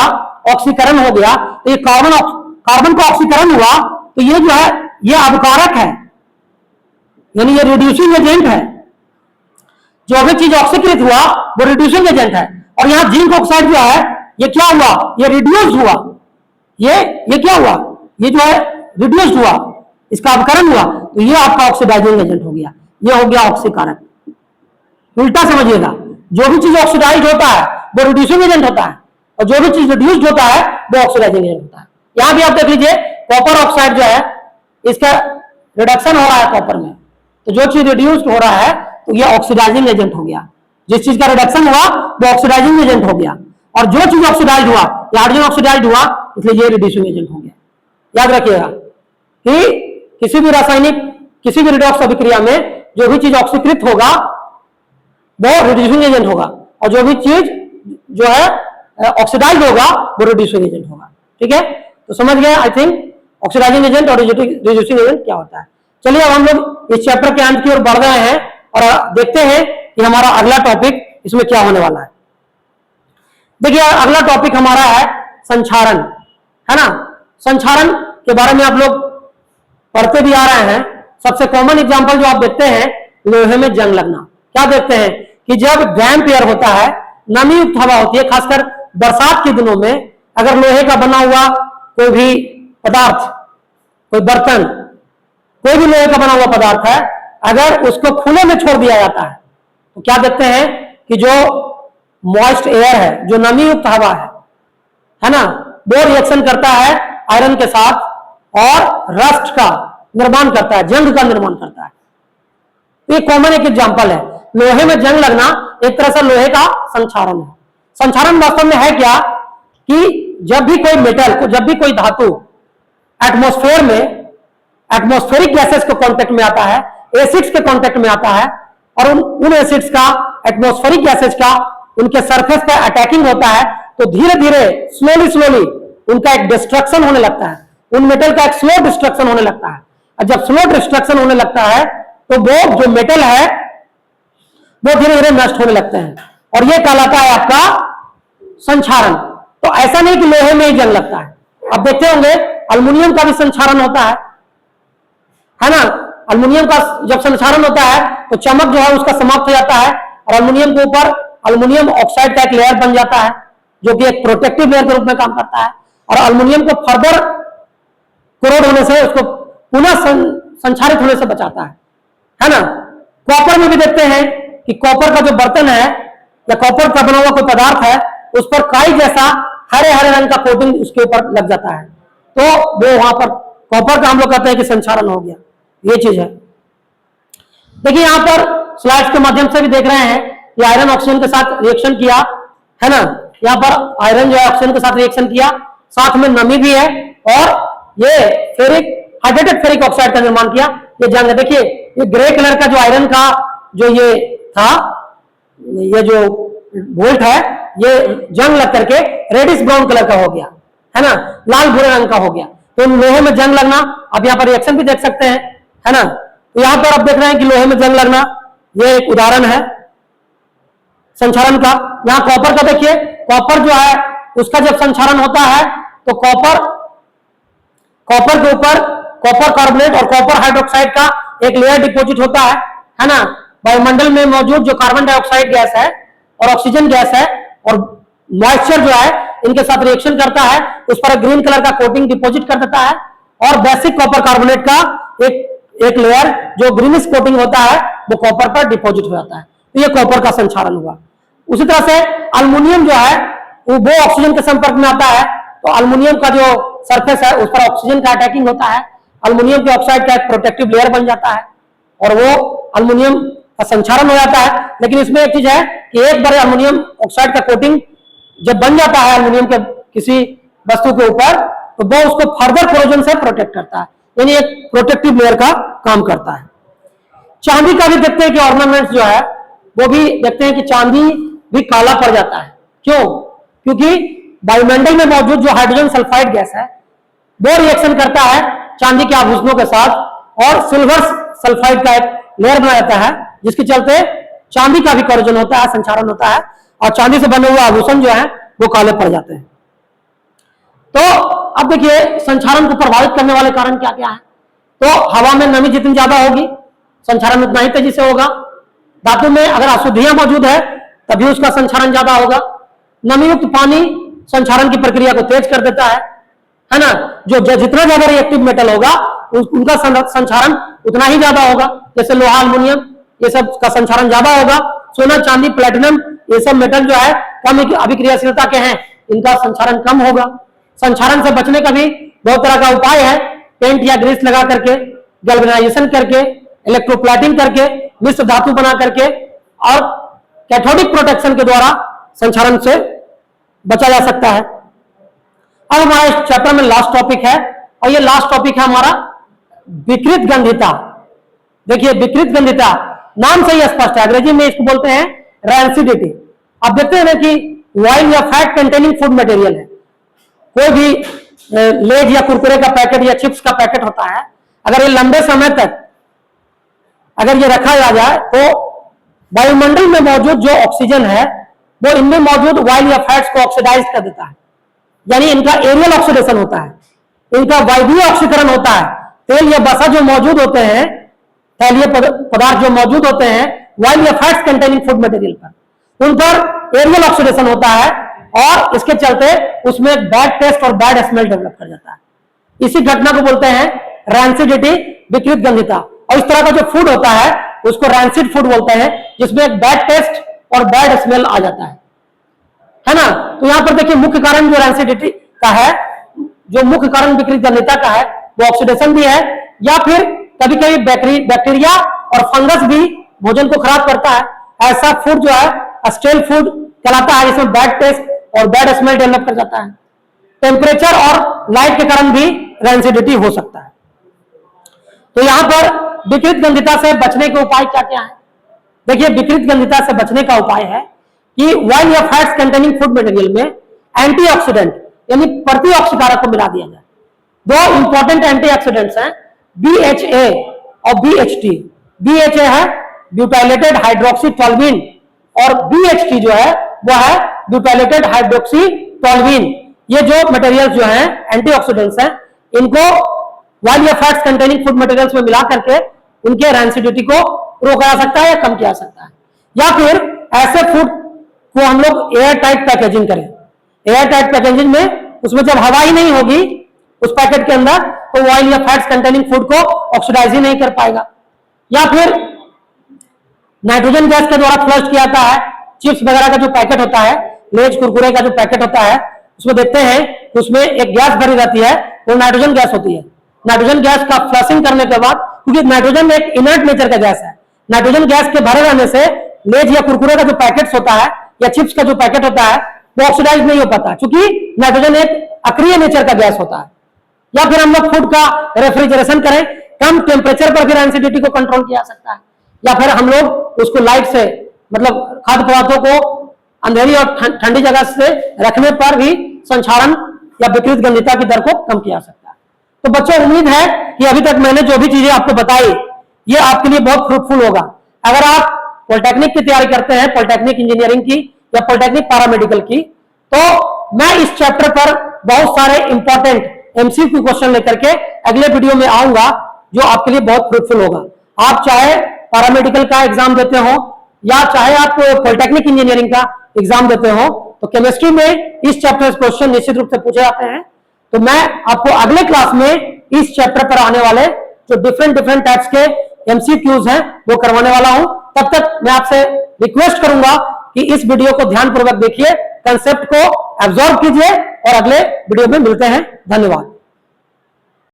ऑक्सीकरण हो गया, तो ये कार्बन का ऑक्सीकरण हुआ, तो ये जो है ये अपकारक है, यानी ये रिड्यूसिंग एजेंट है। जो भी चीज ऑक्सीकृत हुआ वो रिड्यूसिंग एजेंट है। और यहां जिंक ऑक्साइड जो है ये क्या हुआ? ये रिड्यूस हुआ। ये क्या हुआ? ये जो है रिड्यूस हुआ, इसका अपकरण हुआ, तो ये आपका ऑक्सीडाइजिंग एजेंट हो गया। ये हो गया ऑक्सीकारक। उल्टा समझिएगा, जो भी चीज ऑक्सीडाइज होता है वो रिड्यूसिंग एजेंट होता है, और जो भी चीज रिड्यूस्ड होता है वो ऑक्सीडाइजिंग एजेंट होता है। यहां भी आप देख लीजिए कॉपर ऑक्साइड जो है इसका रिडक्शन हो रहा है कॉपर में, तो जो चीज रिड्यूस्ड हो रहा है तो ये ऑक्सीडाइजिंग एजेंट हो गया। जिस चीज का रिडक्शन हुआ वो ऑक्सीडाइजिंग एजेंट हो गया, और जो चीज ऑक्सीडाइज हुआ, हाइड्रोजन ऑक्सीडाइज हुआ, इसलिए ये रिड्यूसिंग एजेंट हो गया। याद रखिएगा कि किसी भी रासायनिक, किसी भी रिडॉक्स अभिक्रिया में जो भी चीज ऑक्सीकृत होगा वो रिड्यूसिंग एजेंट होगा, और जो भी चीज जो है ऑक्सीडाइज होगा वो रिड्यूसिंग एजेंट होगा। ठीक है, तो समझ गए आई थिंक ऑक्सीडाइजिंग एजेंट और रिड्यूसिंग एजेंट क्या होता है। चलिए अब हम लोग इस चैप्टर के अंत की ओर बढ़ रहे हैं और देखते हैं कि हमारा अगला टॉपिक इसमें क्या होने वाला है। देखिए अगला टॉपिक हमारा है संक्षारण, है ना। संक्षारण के बारे में आप लोग पढ़ते भी आ रहे हैं। सबसे कॉमन एग्जांपल जो आप देखते हैं, लोहे में जंग लगना। क्या देखते हैं कि जब डैम्प एयर होता है, नमी युक्त हवा होती है, खासकर बरसात के दिनों में, अगर लोहे का बना हुआ कोई भी पदार्थ, कोई बर्तन, कोई भी लोहे का बना हुआ पदार्थ है, अगर उसको खुले में छोड़ दिया जाता है तो क्या देखते हैं कि जो मॉइस्ट एयर है, जो नमी युक्त हवा है ना, वो रिएक्शन करता है आयरन के साथ और रस्ट का निर्माण करता है, जंग का निर्माण करता है। तो ये कॉमन एक एग्जांपल है। लोहे में जंग लगना एक तरह से लोहे का संक्षारण है। संक्षारण वास्तव में है क्या कि जब भी कोई मेटल को, जब भी कोई धातु एटमॉस्फेयर में एटमॉस्फेरिक गैसेस के कांटेक्ट में आता है, एसिड्स के कांटेक्ट में आता है, और उन एसिड्स का, एटमॉस्फेरिक गैसेस का उनके सरफेस पर अटैकिंग होता है, तो धीरे धीरे स्लोली उनका एक डिस्ट्रक्शन होने लगता है, उन मेटल का एक स्लो डिस्ट्रक्शन होने लगता है। और जब स्लो डिस्ट्रक्शन होने लगता है तो वो जो मेटल है वो धीरे धीरे नष्ट होने लगते हैं, और ये कहलाता है आपका संक्षारण। तो ऐसा नहीं कि लोहे में ही जंग लगता है। आप देखते होंगे अल्युमिनियम का भी संक्षारण होता है ना। अल्युमिनियम का जब संक्षारण होता है तो चमक जो है उसका समाप्त हो जाता है, और अल्युमिनियम के ऊपर अल्युमिनियम ऑक्साइड का एक लेयर बन जाता है, जो कि एक प्रोटेक्टिव लेयर के रूप में काम करता है, और अल्युमिनियम को फर्दर कोरोड होने से, उसको पुनः संक्षारित होने से बचाता है ना। कॉपर में भी देखते हैं कि कॉपर का जो बर्तन है या कॉपर का बना हुआ कोई पदार्थ है, उस पर काई जैसा हरे हरे रंग का कोटिंग उसके ऊपर लग जाता है, तो वो वहां पर कॉपर का हम लोग कहते हैं कि संक्षारण हो गया। ये चीज है। देखिए यहां पर स्लाइड्स के माध्यम से भी देख रहे हैं कि आयरन ऑक्सीजन के साथ रिएक्शन किया, है ना। यहां पर आयरन जो है ऑक्सीजन के साथ रिएक्शन किया, साथ में नमी भी है, और ये फेरिक, हाइड्रेटेड फेरिक ऑक्साइड का निर्माण किया। ये जंग, देखिए ये ग्रे कलर का जो आयरन का जो ये था, ये जो वोल्ट है, ये जंग लग करके रेडिश ब्राउन कलर का हो गया, है ना, लाल भूरे रंग का हो गया। तो लोहे में जंग लगना, आप यहाँ पर रिएक्शन भी देख सकते हैं, है ना। तो यहाँ पर आप देख रहे हैं कि लोहे में जंग लगना, ये एक उदाहरण है संक्षारण का। यहाँ कॉपर का देखिए, कॉपर जो है उसका जब संक्षारण होता है तो कॉपर के ऊपर कॉपर कार्बोनेट और कॉपर हाइड्रोक्साइड का एक लेयर डिपोजिट होता है ना। वायुमंडल में मौजूद जो कार्बन डाइऑक्साइड गैस है और ऑक्सीजन गैस है और मॉइस्चर जो है, इनके साथ रिएक्शन करता है, उस पर ग्रीन कलर का कोटिंग डिपॉजिट कर देता है और बेसिक कॉपर कार्बोनेट का एक लेयर जो ग्रीनिश कोटिंग होता है वो कॉपर पर डिपॉजिट हो जाता है। तो ये कॉपर का संक्षारण हुआ। उसी तरह से अल्युमिनियम जो है वो ऑक्सीजन के संपर्क में आता है, तो अल्युमिनियम का जो सरफेस है उस पर ऑक्सीजन का अटैकिंग होता है, अल्युमिनियम के ऑक्साइड का एक प्रोटेक्टिव लेयर बन जाता है और वो अल्युमिनियम का संक्षारण हो जाता है। लेकिन इसमें एक चीज है कि एक बार अल्युमिनियम ऑक्साइड का कोटिंग जब बन जाता है अल्युमिनियम के किसी वस्तु के ऊपर, तो वो उसको फर्दर कोरोजन से प्रोटेक्ट करता है, यानी एक प्रोटेक्टिव लेयर का काम करता है। चांदी का भी देखते हैं कि ऑर्नामेंट्स जो है वो भी देखते हैं कि चांदी भी काला पड़ जाता है। क्यों? क्योंकि वायुमंडल में मौजूद जो हाइड्रोजन सल्फाइड गैस है वो रिएक्शन करता है चांदी के आभूषणों के साथ और सिल्वर सल्फाइड का एक लेयर बना जाता है, जिसके चलते चांदी का भी कोरोजन होता है, संक्षारण होता है और चांदी से बने हुए आभूषण जो है वो काले पड़ जाते हैं। तो अब देखिए संक्षारण को प्रभावित करने वाले कारण क्या क्या है। तो हवा में नमी जितनी ज्यादा होगी संक्षारण उतना ही तेजी से होगा। धातु में अगर अशुद्धियां मौजूद है तभी उसका संक्षारण ज्यादा होगा। नमी युक्त पानी संक्षारण की प्रक्रिया को तेज कर देता है ना। जो जितना ज्यादा रिएक्टिव मेटल होगा उनका संक्षारण उतना ही ज्यादा होगा। जैसे लोहा, अल्युमिनियम, ये सब का संक्षारण ज्यादा होगा। सोना, चांदी, प्लेटिनम, ये सब मेटल जो है कम अभिक्रियाशीलता के हैं, इनका संक्षारण कम होगा। संक्षारण से बचने का भी बहुत तरह का उपाय है। पेंट या ग्रीस लगा करके, गैल्वेनाइजेशन करके, इलेक्ट्रोप्लेटिंग करके, मिश्र धातु बना करके और कैथोडिक प्रोटेक्शन के द्वारा संक्षारण से बचा जा सकता है। अब हमारा इस चैप्टर में लास्ट टॉपिक है और ये लास्ट टॉपिक है हमारा विकृत गंधिता। देखिए विकृत गंधिता नाम से ही स्पष्ट है, अंग्रेजी में इसको बोलते हैं रैंसिडिटी। आप देखते हैं ना कि ऑयल या फैट कंटेनिंग फूड मटेरियल है, कोई भी लेज या कुरकुरे का पैकेट या चिप्स का पैकेट होता है, अगर ये लंबे समय तक अगर ये रखा जाए तो वायुमंडल में मौजूद जो ऑक्सीजन है वो इनमें मौजूद ऑयल या फैट्स को ऑक्सीडाइज कर देता है, यानी इनका एरियल ऑक्सीडेशन होता है, इनका वायवीय ऑक्सीकरण होता है। तेल या वसा जो मौजूद होते हैं, तैलीय पदार्थ जो मौजूद होते हैं ऑयल या फैट्स कंटेनिंग फूड मटेरियल पर, उन पर एरियल ऑक्सीडेशन होता है और इसके चलते उसमें बैड टेस्ट और बैड स्मेल डेवलप कर जाता है। इसी घटना को बोलते हैं रैंसिडिटी, विकृत गंधिता। और इस तरह का जो फूड होता है उसको रैंसिड फूड बोलते हैं, जिसमें एक बैड टेस्ट और बैड स्मेल आ जाता है ना। तो यहां पर देखिए मुख्य कारण जो रैंसिडिटी का है, जो मुख्य कारण विकृत गंधिता का है वो ऑक्सीडेशन भी है, या फिर कभी कभी बैक्टीरिया और फंगस भी भोजन को खराब करता है। ऐसा फूड जो है स्टेल फूड कहलाता है, जिसमें बैड टेस्ट और बैड स्मेल डेवलप कर जाता है। टेम्परेचर और लाइट के कारण भी रैंसिडिटी हो सकता है। तो यहां पर विकृत गंधिता से बचने के उपाय क्या क्या है। देखिए विकृत गंधिता से बचने का उपाय है कि ऑयल या फैट्स कंटेनिंग फूड मटेरियल में एंटीऑक्सीडेंट यानी प्रतिऑक्सीकारक को मिला दिया जाए। दो इंपॉर्टेंट एंटीऑक्सीडेंट्स हैं BHA और BHT। BHA है ब्यूटाइलेटेड हाइड्रोक्सी टोल्यूइन और BHT जो है वो है ब्यूटाइलेटेड हाइड्रोक्सी टोल्यूइन। ये जो मटेरियल्स जो हैं एंटीऑक्सीडेंट्स हैं, इनको ऑयल या फैट्स कंटेनिंग फूड मटेरियल्स में मिला करके उनके रैंसिडिटी को रोका जा सकता है या कम किया जा सकता है। या फिर ऐसे फूड को हम लोग एयर टाइट पैकेजिंग करें। एयर टाइट पैकेजिंग में उसमें जब हवा ही नहीं होगी उस पैकेट के अंदर तो ऑयल या फैट्स कंटेनिंग फूड को ऑक्सीडाइज ही नहीं कर पाएगा। या फिर नाइट्रोजन गैस के द्वारा फ्लश किया जाता है। चिप्स वगैरह का जो पैकेट होता है, लेज कुरकुरे का जो पैकेट होता है, उसमें देखते हैं उसमें एक गैस भरी रहती है, वो नाइट्रोजन गैस होती है। नाइट्रोजन गैस का फ्लशिंग करने के बाद, क्योंकि नाइट्रोजन एक इनर्ट नेचर का गैस है, नाइट्रोजन गैस के भरे रहने से लेज या कुरकुरे का जो पैकेट होता है या चिप्स का जो पैकेट होता है वो ऑक्सीडाइज नहीं हो पाता, क्योंकि नाइट्रोजन एक अक्रिय नेचर का गैस होता है। या फिर हम लोग फूड का रेफ्रिजरेशन करें, कम टेम्परेचर पर भी रैंसिडिटी को कंट्रोल किया जा सकता है। या फिर हम लोग उसको लाइट से, मतलब खाद्य पदार्थों को अंधेरी और ठंडी जगह से रखने पर भी संक्षारण या विकृत गंधिता की दर को कम किया जा सकता है। तो बच्चों उम्मीद है कि अभी तक मैंने जो भी चीजें आपको बताई ये आपके लिए बहुत फ्रूटफुल होगा। अगर आप पॉलिटेक्निक की तैयारी करते हैं, पॉलिटेक्निक इंजीनियरिंग की या पॉलिटेक्निक पैरामेडिकल की, तो मैं इस चैप्टर पर बहुत सारे इंपॉर्टेंट MCQ क्वेश्चन लेकर के अगले वीडियो में आऊंगा जो आपके लिए बहुत फ्रूटफुल होगा। आप चाहे पैरामेडिकल का एग्जाम देते हो या चाहे आप पॉलिटेक्निक इंजीनियरिंग का एग्जाम देते हो, तो केमिस्ट्री में इस चैप्टर से क्वेश्चन निश्चित रूप से पूछे जाते हैं। तो मैं आपको अगले क्लास में इस चैप्टर पर आने वाले जो डिफरेंट टाइप्स के एमसीक्यूज हैं वो करवाने वाला हूं। तब तक मैं आपसे रिक्वेस्ट करूंगा कि इस वीडियो को ध्यानपूर्वक देखिए, कंसेप्ट को एब्जॉर्ब कीजिए और अगले वीडियो में मिलते हैं। धन्यवाद।